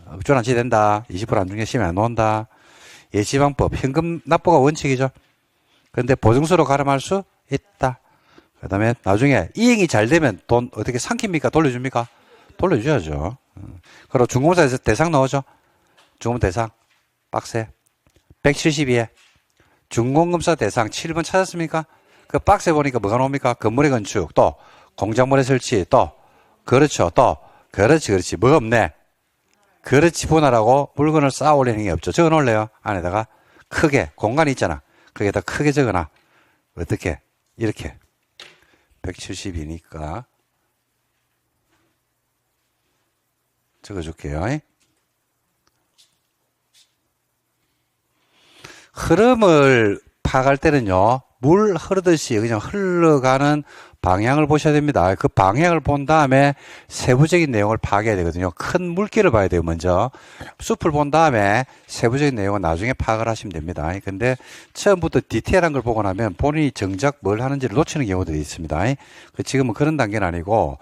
억존한치 된다. 20% 안중에 시면 안 나온다. 예치방법 현금 납부가 원칙이죠. 그런데 보증서로 가름할 수 있다. 그 다음에 나중에 이행이 잘 되면 돈 어떻게 삼킵니까? 돌려줍니까? 돌려줘야죠. 그리고 중공사에서 대상 나오죠? 중공 대상. 박스에. 172에. 중공검사 대상 7번 찾았습니까? 그 박스에 보니까 뭐가 나옵니까? 건물의 건축, 또 공작물의 설치, 또 그렇죠, 또 그렇지 뭐가 없네. 그렇지 분할하고 물건을 쌓아 올리는 게 없죠. 적어 놓을래요? 안에다가 크게 공간이 있잖아. 거기에다 크게 적어놔. 어떻게? 이렇게 172니까 적어줄게요. 흐름을 파악할 때는요, 물 흐르듯이 그냥 흘러가는 방향을 보셔야 됩니다. 그 방향을 본 다음에 세부적인 내용을 파악해야 되거든요. 큰 물길을 봐야 돼요, 먼저. 숲을 본 다음에 세부적인 내용은 나중에 파악을 하시면 됩니다. 근데 처음부터 디테일한 걸 보고 나면 본인이 정작 뭘 하는지를 놓치는 경우들이 있습니다. 지금은 그런 단계는 아니고,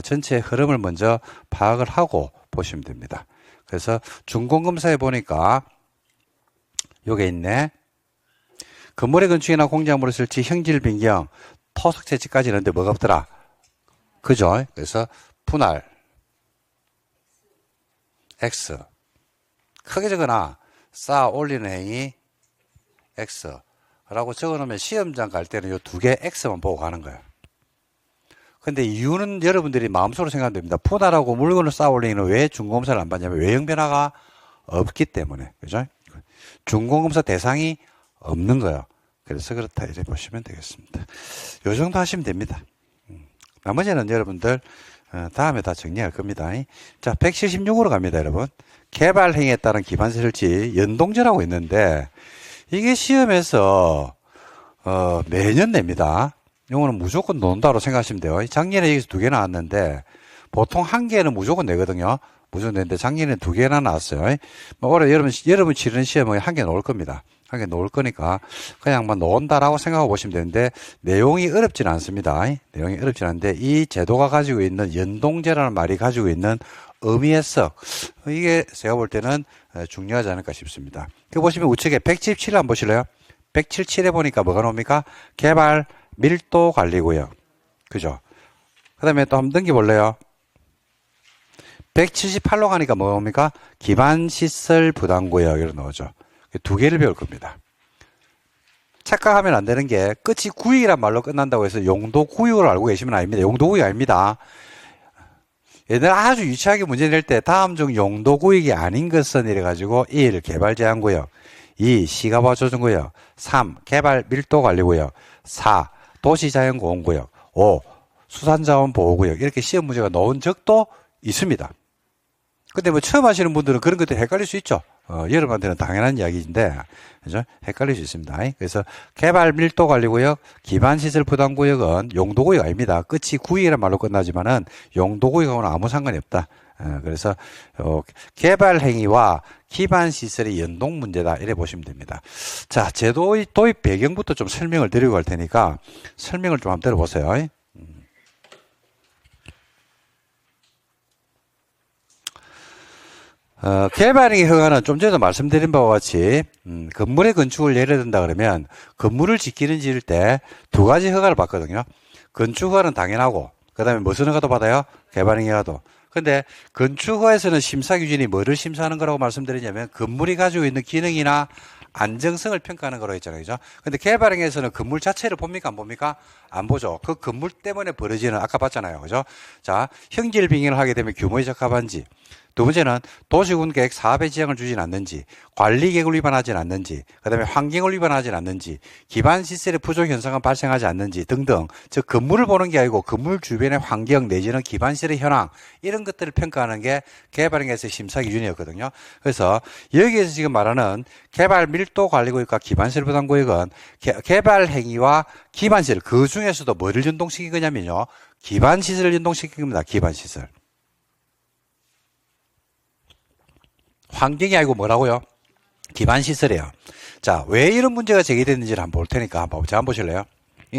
전체 흐름을 먼저 파악을 하고 보시면 됩니다. 그래서 준공검사에 보니까 요게 있네. 건물의 건축이나 공작물의 설치, 형질 변경, 토속 채취까지 있는데 뭐가 없더라? 그죠? 그래서 분할 X 크게 적어놔. 쌓아 올리는 행위 X 라고 적어놓으면 시험장 갈 때는 요 두 개 X만 보고 가는 거예요. 근데 이유는 여러분들이 마음속으로 생각하면 됩니다. 분할하고 물건을 쌓아 올리는 왜 중공검사를 안 받냐면 외형 변화가 없기 때문에. 그죠? 중공검사 대상이 없는 거예요. 그래서 그렇다 이렇게 보시면 되겠습니다. 요 정도 하시면 됩니다. 나머지는 여러분들 다음에 다 정리할 겁니다. 자, 176으로 갑니다, 여러분. 개발 행위에 따른 기반시 설치 연동제라고 있는데 이게 시험에서 매년 냅니다. 이거는 무조건 논다로 생각하시면 돼요. 작년에 여기서 2개 나왔는데 보통 1개는 무조건 내거든요. 무조건 내는데 작년에 2개나 나왔어요. 올해 여러분 치르는 시험은 1개 나올 겁니다. 1개 놓을 거니까 그냥 놓은다라고 생각하고 보시면 되는데 내용이 어렵지는 않습니다. 내용이 어렵지는 않은데 이 제도가 가지고 있는 연동제라는 말이 가지고 있는 의미의 석 이게 제가 볼 때는 중요하지 않을까 싶습니다. 그 보시면 우측에 177 한번 보실래요? 177에 보니까 뭐가 나옵니까? 개발 밀도 관리구역. 그죠? 그 다음에 또 한번 넘겨볼래요? 178로 가니까 뭡니까? 기반시설 부담구역 이렇게 나오죠. 2개를 배울 겁니다. 착각하면 안 되는 게 끝이 구역이란 말로 끝난다고 해서 용도구역을 알고 계시면 아닙니다. 용도구역이 아닙니다. 얘들 아주 유치하게 문제 낼 때 다음 중 용도구역이 아닌 것은 이래가지고 1. 개발제한구역 2. 시가보조정구역 3. 개발 밀도관리구역 4. 도시자연보호구역 5. 수산자원보호구역 이렇게 시험 문제가 나온 적도 있습니다. 근데 뭐 처음 하시는 분들은 그런 것들 헷갈릴 수 있죠. 여러분한테는 당연한 이야기인데, 그죠? 헷갈릴 수 있습니다. 그래서 개발 밀도 관리구역, 기반시설 부담구역은 용도구역 아닙니다. 끝이 구역이란 말로 끝나지만은 용도구역하고는 아무 상관이 없다. 그래서 개발 행위와 기반시설의 연동 문제다. 이래 보시면 됩니다. 자, 제도의 도입 배경부터 좀 설명을 드리고 갈 테니까 설명을 좀 한번 들어보세요. 개발행위 허가는 좀 전에도 말씀드린 바와 같이 건물의 건축을 예를 든다 그러면 건물을 짓기는 지을 때 2가지 허가를 받거든요. 건축 허가는 당연하고 그 다음에 무슨 허가도 받아요? 개발행위 허가도. 근데 건축 허가에서는 심사 기준이 뭐를 심사하는 거라고 말씀드리냐면 건물이 가지고 있는 기능이나 안정성을 평가하는 거로 했잖아요. 그죠? 근데 개발행위에서는 건물 자체를 봅니까? 안 봅니까? 안 보죠. 그 건물 때문에 벌어지는 아까 봤잖아요. 그죠? 자, 형질 빙의를 하게 되면 규모에 적합한지 두 번째는 도시군계획 사업에 지장을 주진 않는지, 관리계획을 위반하진 않는지, 그 다음에 환경을 위반하진 않는지, 기반시설의 부족 현상은 발생하지 않는지 등등, 즉 건물을 보는 게 아니고 건물 주변의 환경 내지는 기반시설의 현황 이런 것들을 평가하는 게 개발행위에서의 심사 기준이었거든요. 그래서 여기에서 지금 말하는 개발 밀도 관리구역과 기반시설 부담구역은 개발 행위와 기반시설 그 중에서도 뭐를 연동시킨 거냐면요. 기반시설을 연동시킨 겁니다. 기반시설. 환경이 아니고 뭐라고요? 기반시설이에요. 자, 왜 이런 문제가 제기됐는지를 한번 볼 테니까 한번 보실래요?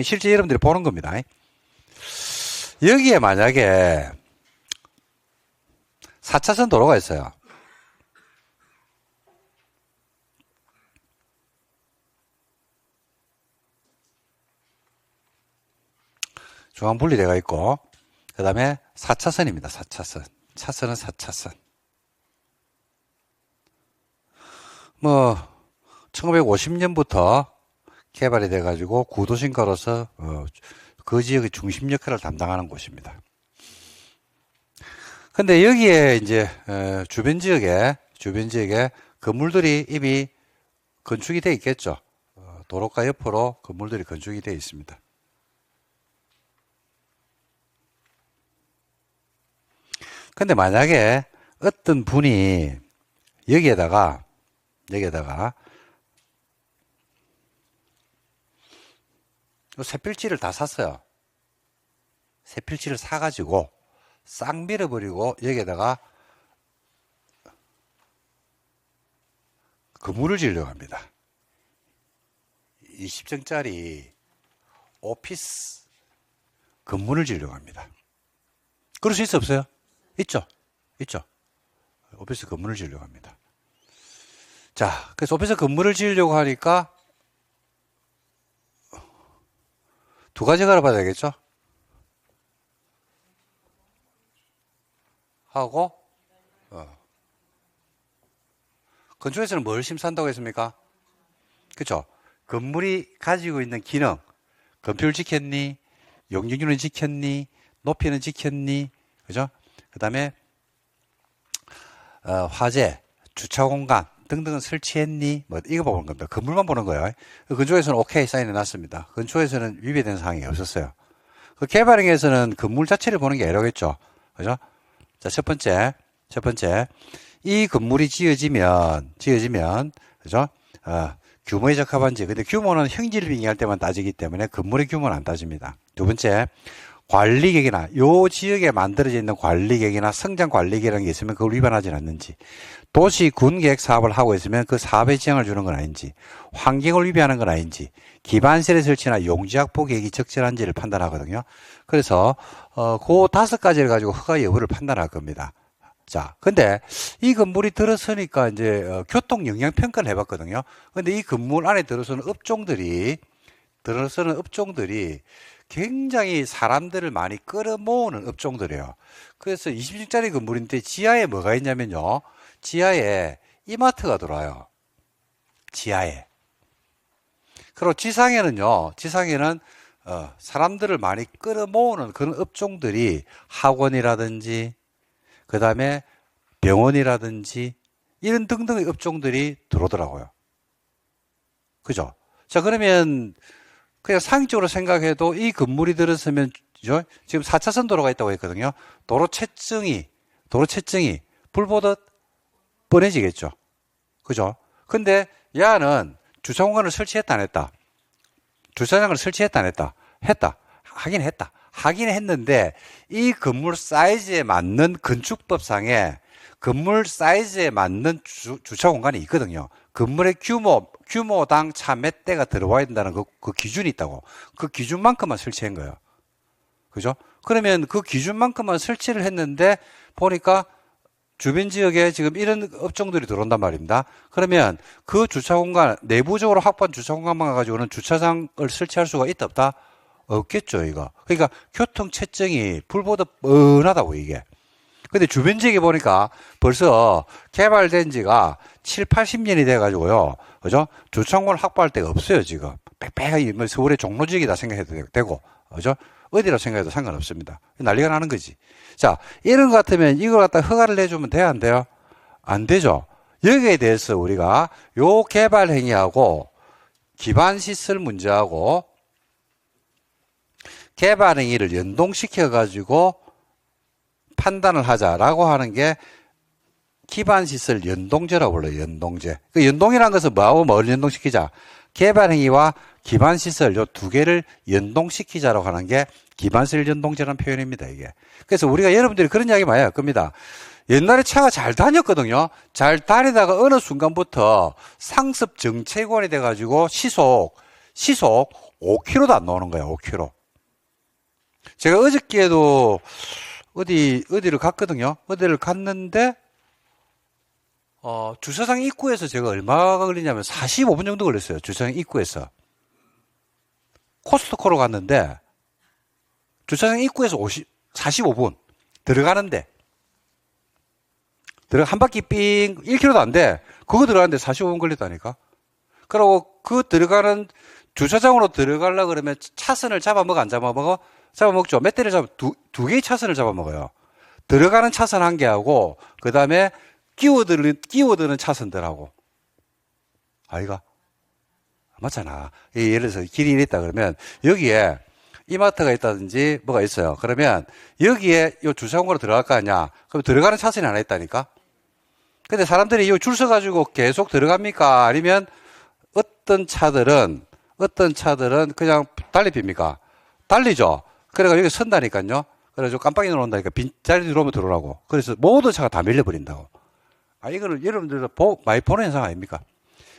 실제 여러분들이 보는 겁니다. 여기에 만약에 4차선 도로가 있어요. 중앙 분리대가 있고, 그 다음에 4차선입니다. 4차선. 차선은 4차선. 1950년부터 개발이 돼가지고 구도심가로서 그 지역의 중심 역할을 담당하는 곳입니다. 근데 여기에 이제 주변 지역에 건물들이 이미 건축이 돼 있겠죠. 도로가 옆으로 건물들이 건축이 돼 있습니다. 근데 만약에 어떤 분이 여기에다가 쇠필지를 다 샀어요. 쇠필지를 사가지고 싹 밀어버리고 여기에다가 건물을 지으려고 합니다. 20층짜리 오피스 건물을 지으려고 합니다. 그럴 수 있어 없어요? 있죠. 오피스 건물을 지으려고 합니다. 자, 그래서 오피스 건물을 지으려고 하니까 두 가지가 알아봐야 되겠죠? 하고, 건축에서는 뭘 심사한다고 했습니까? 그쵸? 건물이 가지고 있는 기능, 건폐율 지켰니? 용적률은 지켰니? 높이는 지켰니? 그죠? 그 다음에, 화재, 주차 공간 등등은 설치했니? 뭐, 이거 보는 겁니다. 건물만 보는 거예요. 건축에서는 오케이 사인해 놨습니다. 건축에서는 위배된 사항이 없었어요. 그 개발행에서는 건물 자체를 보는 게 애로겠죠. 그죠? 자, 첫 번째. 이 건물이 지어지면, 그죠? 규모에 적합한지. 근데 규모는 형질을 빙의할 때만 따지기 때문에 건물의 규모는 안 따집니다. 두 번째, 관리계획이나 요 지역에 만들어져 있는 관리계획이나 성장 관리계획이라는 게 있으면 그걸 위반하지 않는지, 도시 군계획 사업을 하고 있으면 그 사업에 지장을 주는 건 아닌지, 환경을 위배하는 건 아닌지, 기반시설의 설치나 용지 확보 계획이 적절한지를 판단하거든요. 그래서 그 다섯 가지를 가지고 허가 여부를 판단할 겁니다. 자, 근데 이 건물이 들어서니까 이제 교통 영향 평가를 해봤거든요. 근데 이 건물 안에 들어서는 업종들이 굉장히 사람들을 많이 끌어모으는 업종들이에요. 그래서 20층짜리 건물인데 지하에 뭐가 있냐면요. 지하에 이마트가 들어와요. 지하에. 그리고 지상에는 사람들을 많이 끌어모으는 그런 업종들이 학원이라든지 그 다음에 병원이라든지 이런 등등의 업종들이 들어오더라고요. 그죠? 자, 그러면 그냥 상식적으로 생각해도 이 건물이 들어서면 지금 4차선 도로가 있다고 했거든요. 도로 채증이 불보듯 뻔해지겠죠. 그죠? 근데 야는 주차 공간을 설치했다 안 했다? 주차장을 설치했다 안 했다? 했다. 하긴 했다. 하긴 했는데 이 건물 사이즈에 맞는 건축법상에 건물 사이즈에 맞는 주차 공간이 있거든요. 건물의 규모당 차 몇 대가 들어와야 된다는 그 기준이 있다고. 그 기준만큼만 설치한 거예요. 그죠? 그러면 그 기준만큼만 설치를 했는데 보니까 주변 지역에 지금 이런 업종들이 들어온단 말입니다. 그러면 그 주차 공간, 내부적으로 확보한 주차 공간만 가지고는 주차장을 설치할 수가 있다 없다? 없겠죠, 이거. 그러니까 교통 채증이 불보듯 뻔하다고, 이게. 근데 주변 지역에 보니까 벌써 개발된 지가 7, 80년이 돼가지고요. 그죠? 주차공간을 확보할 데가 없어요, 지금. 빽빽하게 뭐 서울의 종로 지역이다 생각해도 되고, 그죠? 어디라 생각해도 상관없습니다. 난리가 나는 거지. 자, 이런 것 같으면 이걸 갖다 허가를 내주면 돼요, 안 돼요? 안 되죠. 여기에 대해서 우리가 요 개발 행위하고 기반시설 문제하고 개발 행위를 연동시켜가지고 판단을 하자라고 하는 게 기반시설 연동제라고 불러요. 연동제. 그 연동이라는 것은 뭐하고 뭘 연동시키자? 개발 행위와 기반시설 요 두 개를 연동시키자라고 하는 게 기반시설 연동제라는 표현입니다. 이게. 그래서 우리가 여러분들이 그런 이야기 많이 할 겁니다. 옛날에 차가 잘 다녔거든요. 잘 다니다가 어느 순간부터 상습 정체권이 돼가지고 시속 5km도 안 나오는 거예요. 5km. 제가 어저께도 어디를 갔거든요. 어디를 갔는데, 주차장 입구에서 제가 얼마가 걸리냐면 45분 정도 걸렸어요. 주차장 입구에서. 코스트코로 갔는데, 주차장 입구에서 45분 들어가는데, 한 바퀴 삥 1km도 안 돼. 그거 들어가는데 45분 걸렸다니까. 그리고 그 들어가는 주차장으로 들어가려고 그러면 차선을 잡아먹어, 안 잡아먹어? 잡아먹죠. 몇 대를 두 개의 차선을 잡아먹어요. 들어가는 차선 한 개하고, 그 다음에 끼워드는 차선들하고. 아이가? 맞잖아. 예를 들어서 길이 이랬다 그러면, 여기에 이마트가 있다든지 뭐가 있어요. 그러면 여기에 요 주차장으로 들어갈 거 아니야? 그럼 들어가는 차선이 하나 있다니까? 근데 사람들이 이 줄 서가지고 계속 들어갑니까? 아니면 어떤 차들은 그냥 달립니까? 달리죠? 그래가 여기 선다니까요? 그래가지고 깜빡이 눌러온다니까 빈자리 들어오면 들어오라고. 그래서 모든 차가 다 밀려버린다고. 아, 이거는 여러분들 많이 보는 현상 아닙니까?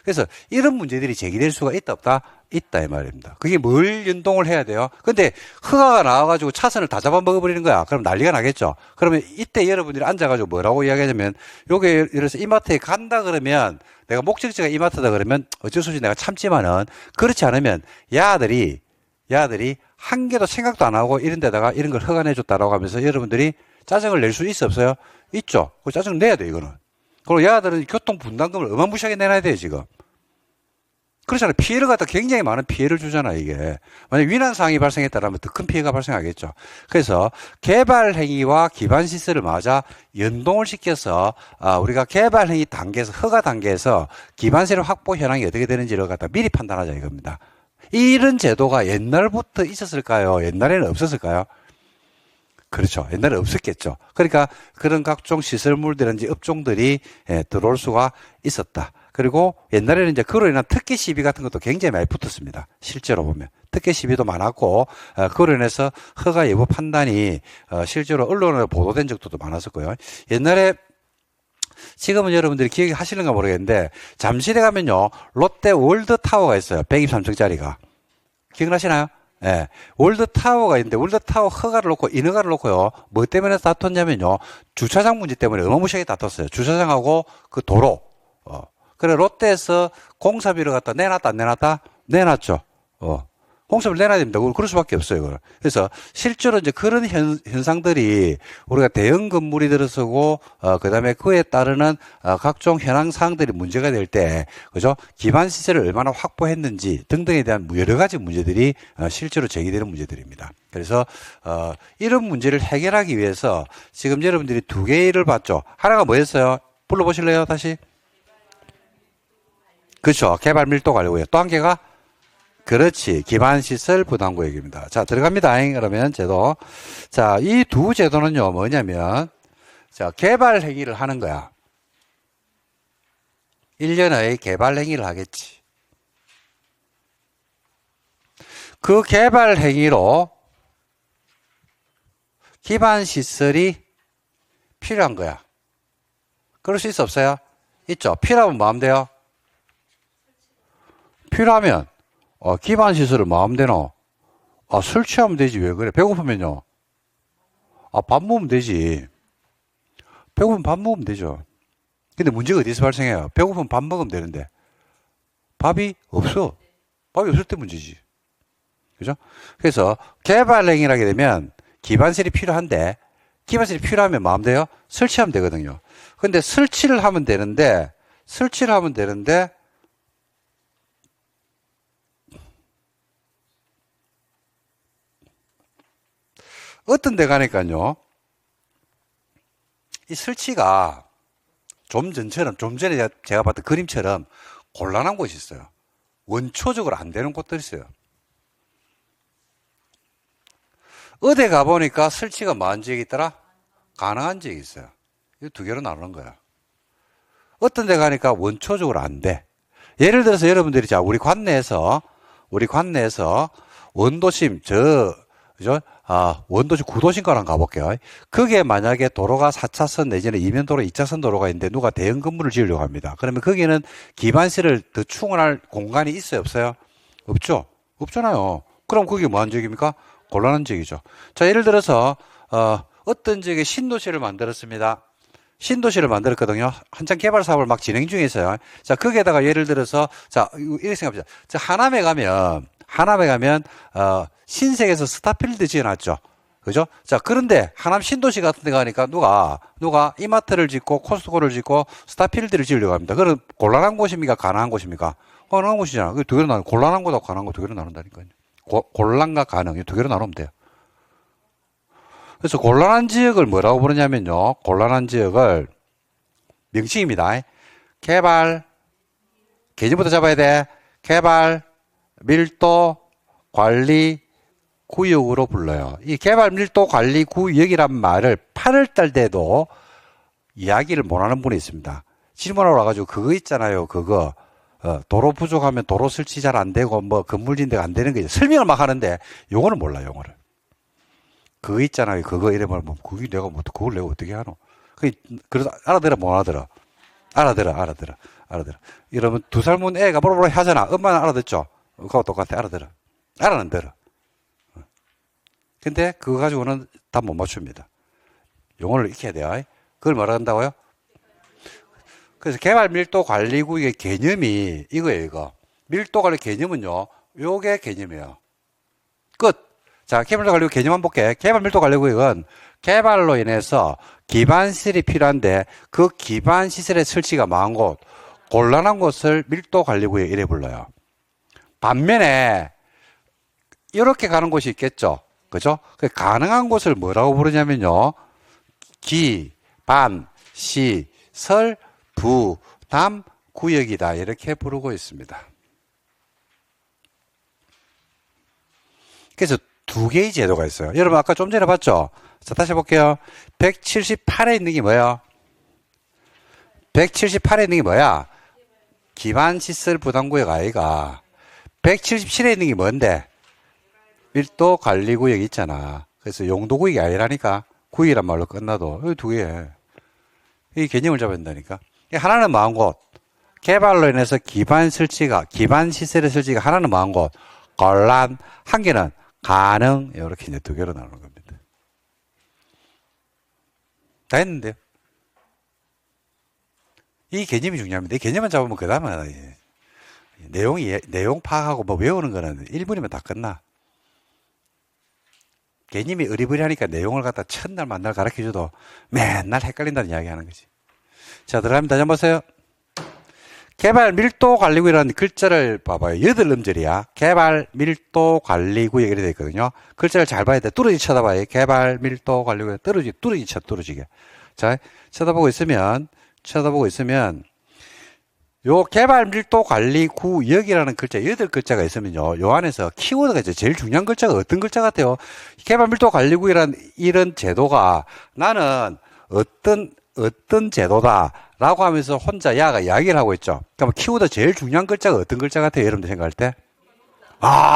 그래서 이런 문제들이 제기될 수가 있다, 없다? 있다, 이 말입니다. 그게 뭘 연동을 해야 돼요? 근데 허가가 나와가지고 차선을 다 잡아먹어버리는 거야. 그럼 난리가 나겠죠? 그러면 이때 여러분들이 앉아가지고 뭐라고 이야기하냐면, 요게, 예를 들어서 이마트에 간다 그러면, 내가 목적지가 이마트다 그러면 어쩔 수 없이 내가 참지만은, 그렇지 않으면, 야들이 한 개도 생각도 안 하고 이런 데다가 이런 걸 허가내줬다라고 하면서 여러분들이 짜증을 낼 수 있어, 없어요? 있죠? 그 짜증을 내야 돼, 이거는. 그리고 야들은 교통 분담금을 어마무시하게 내놔야 돼요, 지금. 그렇잖아요. 피해를 갖다 굉장히 많은 피해를 주잖아, 이게. 만약 위난사항이 발생했다라면 더 큰 피해가 발생하겠죠. 그래서 개발행위와 기반시설을 맞아 연동을 시켜서, 우리가 개발행위 단계에서, 허가 단계에서 기반시설 확보 현황이 어떻게 되는지를 갖다 미리 판단하자, 이겁니다. 이런 제도가 옛날부터 있었을까요? 옛날에는 없었을까요? 그렇죠. 옛날에 없었겠죠. 그러니까 그런 각종 시설물들인지 업종들이 들어올 수가 있었다. 그리고 옛날에는 이제 그로 인한 특혜 시비 같은 것도 굉장히 많이 붙었습니다. 실제로 보면. 특혜 시비도 많았고, 그로 인해서 허가 여부 판단이 실제로 언론에 보도된 적도 많았었고요. 옛날에 지금은 여러분들이 기억하시는가 모르겠는데, 잠실에 가면요, 롯데 월드타워가 있어요. 123층짜리가. 기억나시나요? 예. 월드타워가 있는데, 월드타워 허가를 놓고, 인허가를 놓고요, 뭐 때문에 다퉜냐면요, 주차장 문제 때문에 어마무시하게 다퉜어요. 주차장하고 그 도로. 그래, 롯데에서 공사비를 갖다 내놨다, 안 내놨다? 내놨죠. 공사비를 내놔야 됩니다. 그럴 수밖에 없어요, 그걸. 그래서 실제로 이제 그런 현상들이 우리가 대형 건물이 들어서고, 그 다음에 그에 따르는 각종 현황 사항들이 문제가 될 때, 그죠? 기반 시설을 얼마나 확보했는지 등등에 대한 여러 가지 문제들이 실제로 제기되는 문제들입니다. 그래서, 이런 문제를 해결하기 위해서 지금 여러분들이 두 개를 봤죠. 하나가 뭐였어요? 불러보실래요, 다시? 그렇죠. 개발 밀도 관리고요. 또 한 개가 그렇지. 기반시설 부담구역입니다. 자, 들어갑니다. 그러면 제도. 자, 이 두 제도는요, 뭐냐면, 자, 개발 행위를 하는 거야. 1년의 개발 행위를 하겠지. 그 개발 행위로 기반시설이 필요한 거야. 그럴 수 있어, 없어요? 있죠. 필요하면 뭐 하면 돼요? 필요하면 기반시설을 마음대로 술 취하면 되지. 왜 그래? 배고프면요. 밥 먹으면 되지. 배고프면 밥 먹으면 되죠. 근데 문제가 어디서 발생해요? 배고프면 밥 먹으면 되는데 밥이 없어. 밥이 없을 때 문제지. 그죠? 그래서 개발행위를 하게 되면 기반시설이 필요한데, 기반시설이 필요하면 마음대로 설치하면 되거든요. 근데 설치를 하면 되는데 어떤 데 가니까요, 이 설치가 좀 전에 제가 봤던 그림처럼 곤란한 곳이 있어요. 원초적으로 안 되는 곳들이 있어요. 어디 가보니까 설치가 뭐한 지역이 있더라? 가능한 지역이 있어요. 이 두 개로 나누는 거야. 어떤 데 가니까 원초적으로 안 돼. 예를 들어서 여러분들이, 자, 우리 관내에서 원도심, 그죠? 원도심 9도심가로 가볼게요. 그게 만약에 도로가 4차선 내지는 이면도로 2차선 도로가 있는데 누가 대형 건물을 지으려고 합니다. 그러면 거기는 기반시를 더 충원할 공간이 있어요, 없어요? 없죠? 없잖아요. 그럼 그게 뭐한 지역입니까? 곤란한 지역이죠. 자, 예를 들어서, 어떤 지역에 신도시를 만들었습니다. 신도시를 만들었거든요. 한창 개발 사업을 막 진행 중에 있어요. 자, 거기에다가 예를 들어서, 자, 이렇게 생각합시다. 자, 하남에 가면, 신세계에서 스타필드 지어놨죠. 그죠? 자, 그런데 하남 신도시 같은 데 가니까 누가 이마트를 짓고 코스트코를 짓고 스타필드를 지으려고 합니다. 그건 곤란한 곳입니까? 가능한 곳입니까? 가능한 곳이잖아. 그 두 개로 나누, 곤란한 곳하고 가능한 거 두 개로 나눈다니까요. 곤란과 가능, 이 두 개로 나누면 돼요. 그래서 곤란한 지역을 뭐라고 부르냐면요. 곤란한 지역을 명칭입니다. 개발, 개념부터 잡아야 돼. 개발, 밀도, 관리, 구역으로 불러요. 이 개발 밀도 관리 구역이란 말을 8월달 돼도 이야기를 못하는 분이 있습니다. 질문하러 와가지고 그거 있잖아요. 그거 도로 부족하면 도로 설치 잘 안 되고 뭐 건물 짓는 데가 안 되는 거 설명을 막 하는데 용어를 몰라. 용어를. 그거 있잖아요. 그거 이름을 뭐 그게 내가 뭐 그걸 내가 어떻게 하노? 그래서 알아들어 못 알아들어. 알아들어. 이러면 2살 먹은 애가 뭐라 하잖아. 엄마는 알아듣죠. 그거 똑같아. 알아는 들어. 근데 그거 가지고는 답 못 맞춥니다. 용어를 익혀야 돼요. 그걸 뭐라 한다고요? 그래서 개발 밀도 관리 구역의 개념이 이거예요, 이거. 밀도 관리 개념은요, 요게 개념이에요. 끝. 자, 개발 밀도 관리 구역 개념 한번 볼게. 개발 밀도 관리 구역은 개발로 인해서 기반 시설이 필요한데 그 기반 시설의 설치가 많은 곳, 곤란한 곳을 밀도 관리 구역 이래 불러요. 반면에 이렇게 가는 곳이 있겠죠. 그죠? 가능한 곳을 뭐라고 부르냐면요. 기반 시설 부담 구역이다. 이렇게 부르고 있습니다. 그래서 두 개의 제도가 있어요. 여러분 아까 좀 전에 봤죠? 자, 다시 볼게요. 178에 있는 게 뭐예요? 178에 있는 게 뭐야? 기반시설 부담구역 아이가. 177에 있는 게 뭔데? 밀도 관리구역 있잖아. 그래서 용도구역이 아니라니까. 구역이란 말로 끝나도. 이 두 개. 이 개념을 잡아야 된다니까. 하나는 마음 곳. 개발로 인해서 기반 시설의 설치가 하나는 마음 곳. 곤란. 한 개는 가능. 이렇게 이제 두 개로 나누는 겁니다. 다 했는데요. 이 개념이 중요합니다. 이 개념만 잡으면 그 다음에 내용 파악하고 뭐 외우는 거는 1분이면 다 끝나. 개념이 어리버리하니까 내용을 갖다 첫날 만날 가르쳐줘도 맨날 헷갈린다는 이야기 하는 거지. 자, 들어갑니다. 다시 한번 보세요. 개발 밀도 관리구역이라는 글자를 봐봐요. 8음절이야. 개발 밀도 관리구역 이렇게 되어 있거든요. 글자를 잘 봐야 돼. 뚜렷이 쳐다봐요. 개발 밀도 관리구역. 뚜렷이. 자, 쳐다보고 있으면 요 개발 밀도 관리 구역이라는 글자 8글자가 있으면요. 요 안에서 키워드가 이제 제일 중요한 글자가 어떤 글자 같아요? 개발 밀도 관리 구역이라는 이런 제도가 나는 어떤 제도다라고 하면서 혼자 야가 이야기를 하고 있죠. 그러면 키워드 제일 중요한 글자가 어떤 글자 같아요? 여러분들 생각할 때?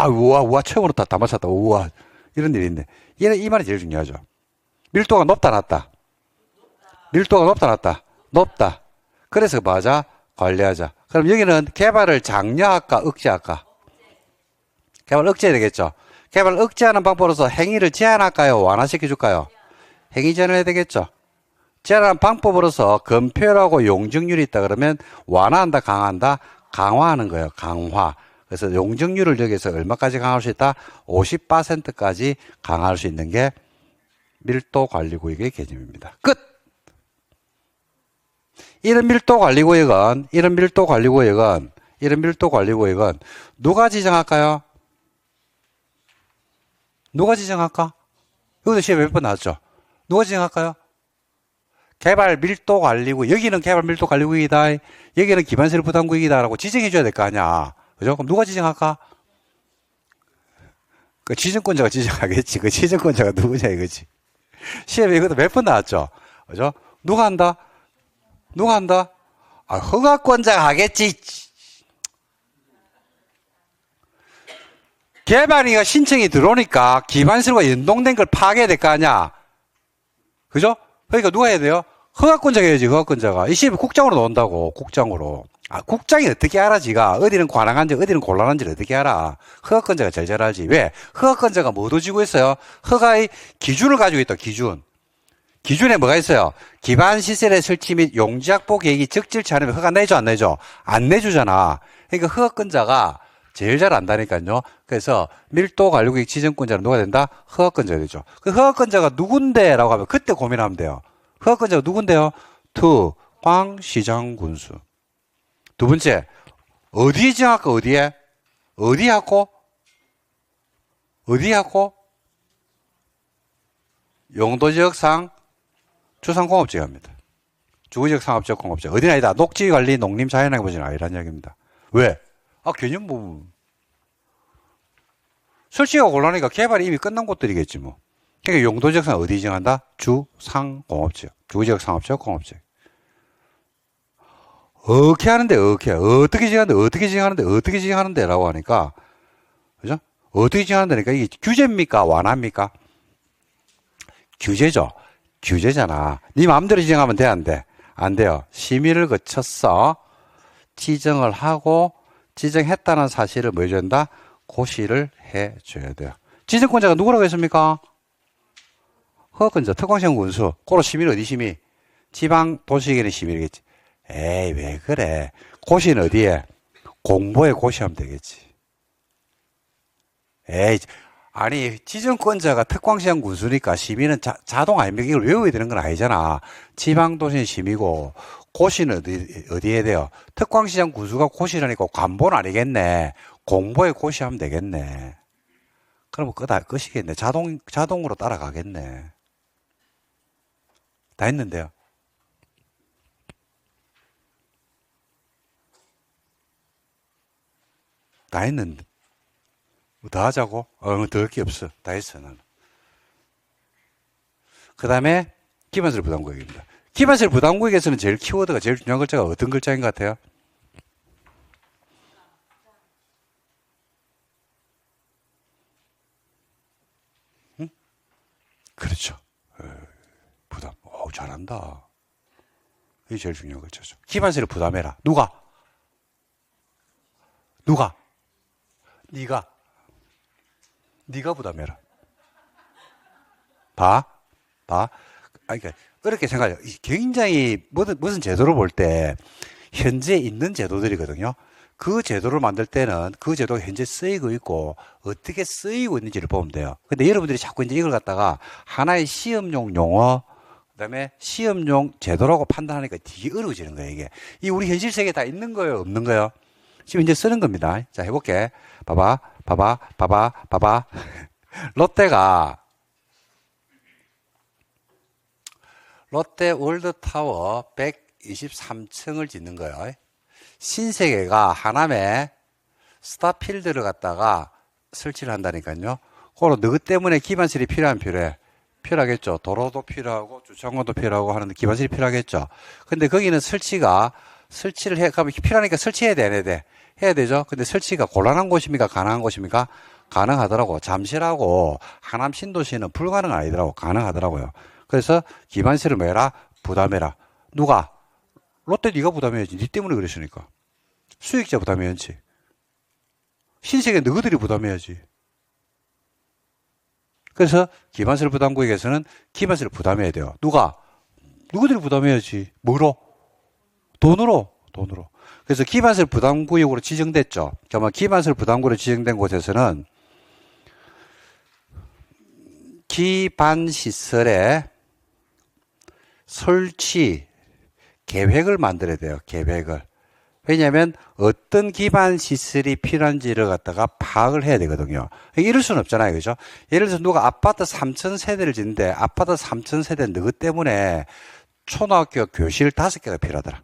우와, 최고로 다 맞췄다. 우와. 이런 일이 있네. 이 말이 제일 중요하죠. 밀도가 높다, 낮다. 밀도가 높다, 낮다. 높다. 그래서 맞아. 관리하자. 그럼 여기는 개발을 장려할까, 억제할까? 개발 억제해야 되겠죠. 개발 억제하는 방법으로서 행위를 제한할까요? 완화시켜줄까요? 행위 제한을 해야 되겠죠. 제한하는 방법으로서 건폐율하고 용적률이 있다 그러면 완화한다, 강화한다? 강화하는 거예요. 강화. 그래서 용적률을 여기서 얼마까지 강화할 수 있다? 50%까지 강화할 수 있는 게 밀도 관리 구역의 개념입니다. 끝! 이런 밀도 관리 구역은 누가 지정할까요? 누가 지정할까? 여기도 시험에 몇 번 나왔죠? 누가 지정할까요? 개발 밀도 관리구역. 여기는 개발 밀도 관리구역이다. 여기는 기반시설 부담구역이다라고 지정해줘야 될 거 아니야. 그죠? 그럼 누가 지정할까? 그 지정권자가 지정하겠지. 그 지정권자가 누구냐 이거지. 시험에 이것도 몇 번 나왔죠? 그죠? 누가 한다? 허가권자가 하겠지. 개발이가 신청이 들어오니까 기반시설과 연동된 걸 파악해야 될 거 아니야. 그죠? 그러니까 누가 해야 돼요? 허가권자가 해야지, 허가권자가. 이 시험에 국장으로 나온다고, 국장으로. 국장이 어떻게 알아, 지가? 어디는 관항한지, 어디는 곤란한지를 어떻게 알아? 허가권자가 제일 잘 알지. 왜? 허가권자가 뭐 도지고 있어요? 허가의 기준을 가지고 있다, 기준. 기준에 뭐가 있어요? 기반 시설의 설치 및 용지 확보 계획이 적절치 않으면 허가 내줘, 안 내줘? 안 내주잖아. 그러니까 허가권자가 제일 잘 안다니까요. 그래서 밀도 관리구역 지정권자는 누가 된다? 허가권자가 되죠. 그 허가권자가 누군데? 라고 하면 그때 고민하면 돼요. 허가권자가 누군데요? 특광시장군수. 두 번째, 어디에 지정할까? 어디에? 어디 하고? 어디 하고? 용도지역상 주상공업지역입니다. 주거지역 상업지역 공업지역. 어디는 아니다. 녹지관리 농림자연환경보전은 아니라는 이야기입니다. 왜? 개념 부분. 설치가 곤란하니까 개발이 이미 끝난 곳들이겠지 뭐. 그러니까 용도지역상 어디 지정한다? 주상공업지역. 주거지역 상업지역 공업지역. 어떻게 하는데 어떻게 지정하는데 라고 하니까 그죠? 어떻게 지정하는다니까 이게 규제입니까? 완화입니까? 규제죠. 규제잖아. 네 마음대로 지정하면 돼, 안 돼? 안 돼요. 심의를 거쳐서 지정을 하고 지정했다는 사실을 뭐 해줘야 된다? 고시를 해줘야 돼요. 지정권자가 누구라고 했습니까? 허가권자, 특광시장 군수. 고로 심의는 어디 심의? 지방도시계획의 심의겠지. 에이, 왜 그래? 고시는 어디에? 공보에 고시하면 되겠지. 에이, 아니, 지정권자가 특광시장 군수니까 심의는 자동 아닙니까? 이걸 외워야 되는 건 아니잖아. 지방도시는 심의고, 고시는 어디에 돼요? 특광시장 군수가 고시라니까 관보는 아니겠네. 공보에 고시하면 되겠네. 그러면 끝이겠네. 자동으로 따라가겠네. 다 했는데요. 다 했는데. 더 하자고? 더 할 게 없어. 다 했어, 나는. 그 다음에, 기반세율 부담구역입니다. 기반세율 부담구역에서는 제일 키워드가 제일 중요한 글자가 어떤 글자인 것 같아요? 응? 그렇죠. 부담. 잘한다. 이게 제일 중요한 글자죠. 기반세를 부담해라. 누가? 네가 부담해라. 봐. 그러니까 그렇게 생각해요. 굉장히 무슨 제도를 볼 때 현재 있는 제도들이거든요. 그 제도를 만들 때는 그 제도가 현재 쓰이고 있고 어떻게 쓰이고 있는지를 보면 돼요. 근데 여러분들이 자꾸 이제 이걸 갖다가 하나의 시험용 용어, 그다음에 시험용 제도라고 판단하니까 되게 어려워지는 거예요, 이게. 이 우리 현실 세계에 다 있는 거예요, 없는 거예요? 지금 이제 쓰는 겁니다. 자, 해볼게. 봐봐. 롯데 월드타워 123층을 짓는 거예요. 신세계가 하남에 스타필드를 갖다가 설치를 한다니까요. 그걸 누구 때문에 기반시설이 필요하겠죠. 도로도 필요하고 주차장도 필요하고 하는데 기반시설이 필요하겠죠. 근데 거기는 설치를 가면 필요하니까 설치해야 돼, 안 해야 돼? 해야 되죠. 근데 설치가 곤란한 곳입니까? 가능한 곳입니까? 가능하더라고. 잠실하고 하남 신도시는 불가능 아니더라고. 가능하더라고요. 그래서 기반시설을 뭐 해라? 부담해라. 누가? 롯데 네가 부담해야지. 네 때문에 그랬으니까. 수익자 부담해야지. 신세계 너희들이 부담해야지. 그래서 기반시설 부담구역에서는 기반시설을 부담해야 돼요. 누가? 누구들이 부담해야지. 뭐로? 돈으로. 그래서 기반시설 부담구역으로 지정됐죠. 그러면 기반시설 부담구역으로 지정된 곳에서는 기반시설의 설치 계획을 만들어야 돼요. 계획을. 왜냐하면 어떤 기반시설이 필요한지를 갖다가 파악을 해야 되거든요. 이럴 수는 없잖아요. 그죠? 예를 들어서 누가 아파트 3,000세대를 짓는데 아파트 3,000세대 너희 때문에 초등학교 교실 5개가 필요하더라.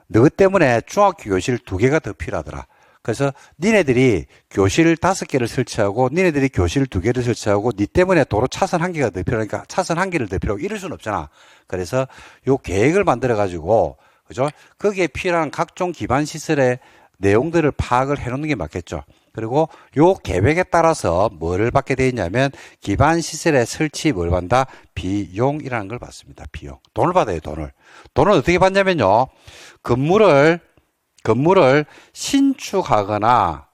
너희 때문에 중학교 교실 2개가 더 필요하더라. 그래서 니네들이 교실 5개를 설치하고 니네들이 교실 2개를 설치하고 니 때문에 도로 차선 1개가 더 필요하니까 차선 1개를 더 필요하고 이럴 수는 없잖아. 그래서 요 계획을 만들어 가지고 그죠? 거기에 필요한 각종 기반 시설의 내용들을 파악을 해 놓는 게 맞겠죠. 그리고 요 계획에 따라서 뭐를 받게 되어 있냐면 기반 시설의 설치 뭘 받는다? 비용이라는 걸 받습니다. 비용. 돈을 받아요, 돈을. 돈을 어떻게 받냐면요. 건물을 신축하거나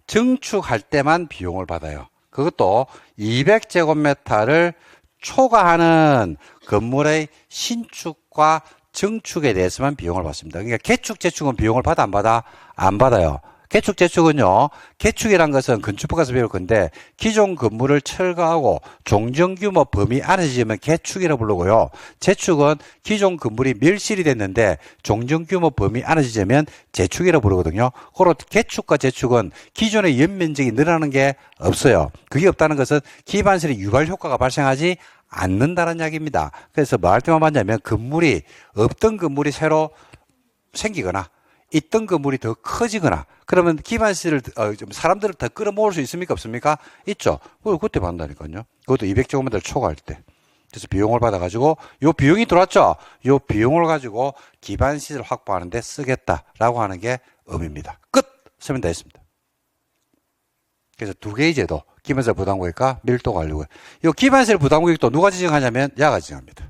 증축할 때만 비용을 받아요. 그것도 200제곱미터를 초과하는 건물의 신축과 증축에 대해서만 비용을 받습니다. 그러니까 개축, 재축은 비용을 받아, 안 받아? 안 받아요. 개축, 재축은요, 개축이란 것은 건축법에서 배울 건데, 기존 건물을 철거하고 종전규모 범위 안에 지으면 개축이라고 부르고요. 재축은 기존 건물이 멸실이 됐는데, 종전규모 범위 안에 지으면 재축이라고 부르거든요. 그리고 개축과 재축은 기존의 연면적이 늘어나는 게 없어요. 그게 없다는 것은 기반시설의 유발 효과가 발생하지 않는다는 이야기입니다. 그래서 뭐 할 때만 봤냐면, 없던 건물이 새로 생기거나, 있던 건물이 더 커지거나 그러면 기반시를 사람들을 더 끌어모을 수 있습니까? 없습니까? 있죠. 그때 받는다니까요. 그것도 200제곱미터 초과할 때. 그래서 비용을 받아가지고 요 비용이 들어왔죠. 요 비용을 가지고 기반시설 확보하는 데 쓰겠다라고 하는 게 의미입니다. 끝! 쓰면 다 했습니다. 그래서 두 개의 제도, 기반시설 부담구역과 밀도관리구역. 요 기반시설 부담구역도 누가 지정하냐면 야가 지정합니다.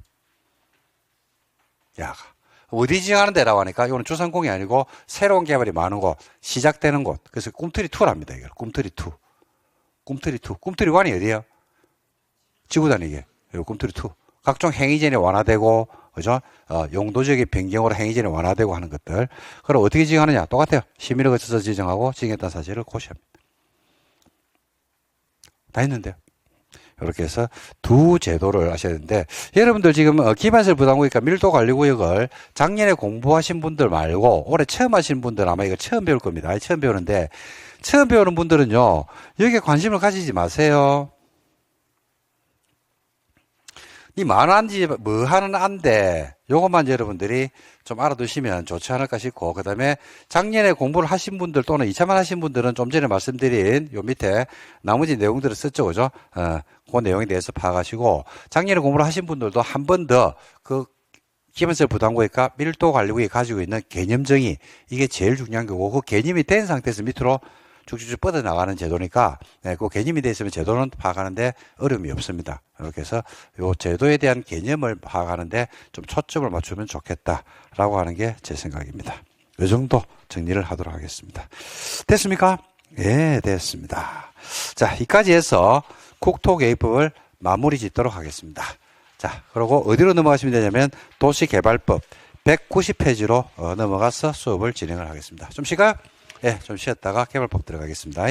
야가. 어디 지정하는 데라고 하니까 이거는 주상공이 아니고 새로운 개발이 많은 곳, 시작되는 곳. 그래서 꿈틀이 2랍니다. 이걸 꿈틀이 2. 꿈틀이 2. 꿈틀이 1이 어디예요? 지구 단위계. 꿈틀이 2. 각종 행위전이 완화되고, 그죠? 용도적인 변경으로 행위전이 완화되고 하는 것들. 그럼 어떻게 지정하느냐? 똑같아요. 심의를 거쳐서 지정하고 지정했다는 사실을 고시합니다. 다 했는데요. 이렇게 해서 두 제도를 하셔야 되는데, 여러분들 지금 기반시설 부담구역과 밀도관리구역을 작년에 공부하신 분들 말고 올해 처음 하신 분들 아마 이거 처음 배울 겁니다. 처음 배우는데, 처음 배우는 분들은요, 여기에 관심을 가지지 마세요. 이 만화인지 뭐 하는 안데 요것만 여러분들이 좀 알아두시면 좋지 않을까 싶고, 그 다음에 작년에 공부를 하신 분들 또는 2차만 하신 분들은 좀 전에 말씀드린 요 밑에 나머지 내용들을 썼죠, 그죠? 그 내용에 대해서 파악하시고, 작년에 공부를 하신 분들도 한 번 더 그 기반시설 부담구역과 밀도관리구역이 가지고 있는 개념정의, 이게 제일 중요한 거고, 그 개념이 된 상태에서 밑으로 쭉쭉쭉 뻗어나가는 제도니까, 그 개념이 되어 있으면 제도는 파악하는데 어려움이 없습니다. 이렇게 해서 요 제도에 대한 개념을 파악하는데 좀 초점을 맞추면 좋겠다라고 하는 게 제 생각입니다. 이 정도 정리를 하도록 하겠습니다. 됐습니까? 예, 됐습니다. 자, 이까지 해서 국토계획법을 마무리 짓도록 하겠습니다. 자, 그리고 어디로 넘어가시면 되냐면 도시개발법 190페이지로 넘어가서 수업을 진행을 하겠습니다. 좀 쉬까요? 예, 좀 쉬었다가 개발법 들어가겠습니다.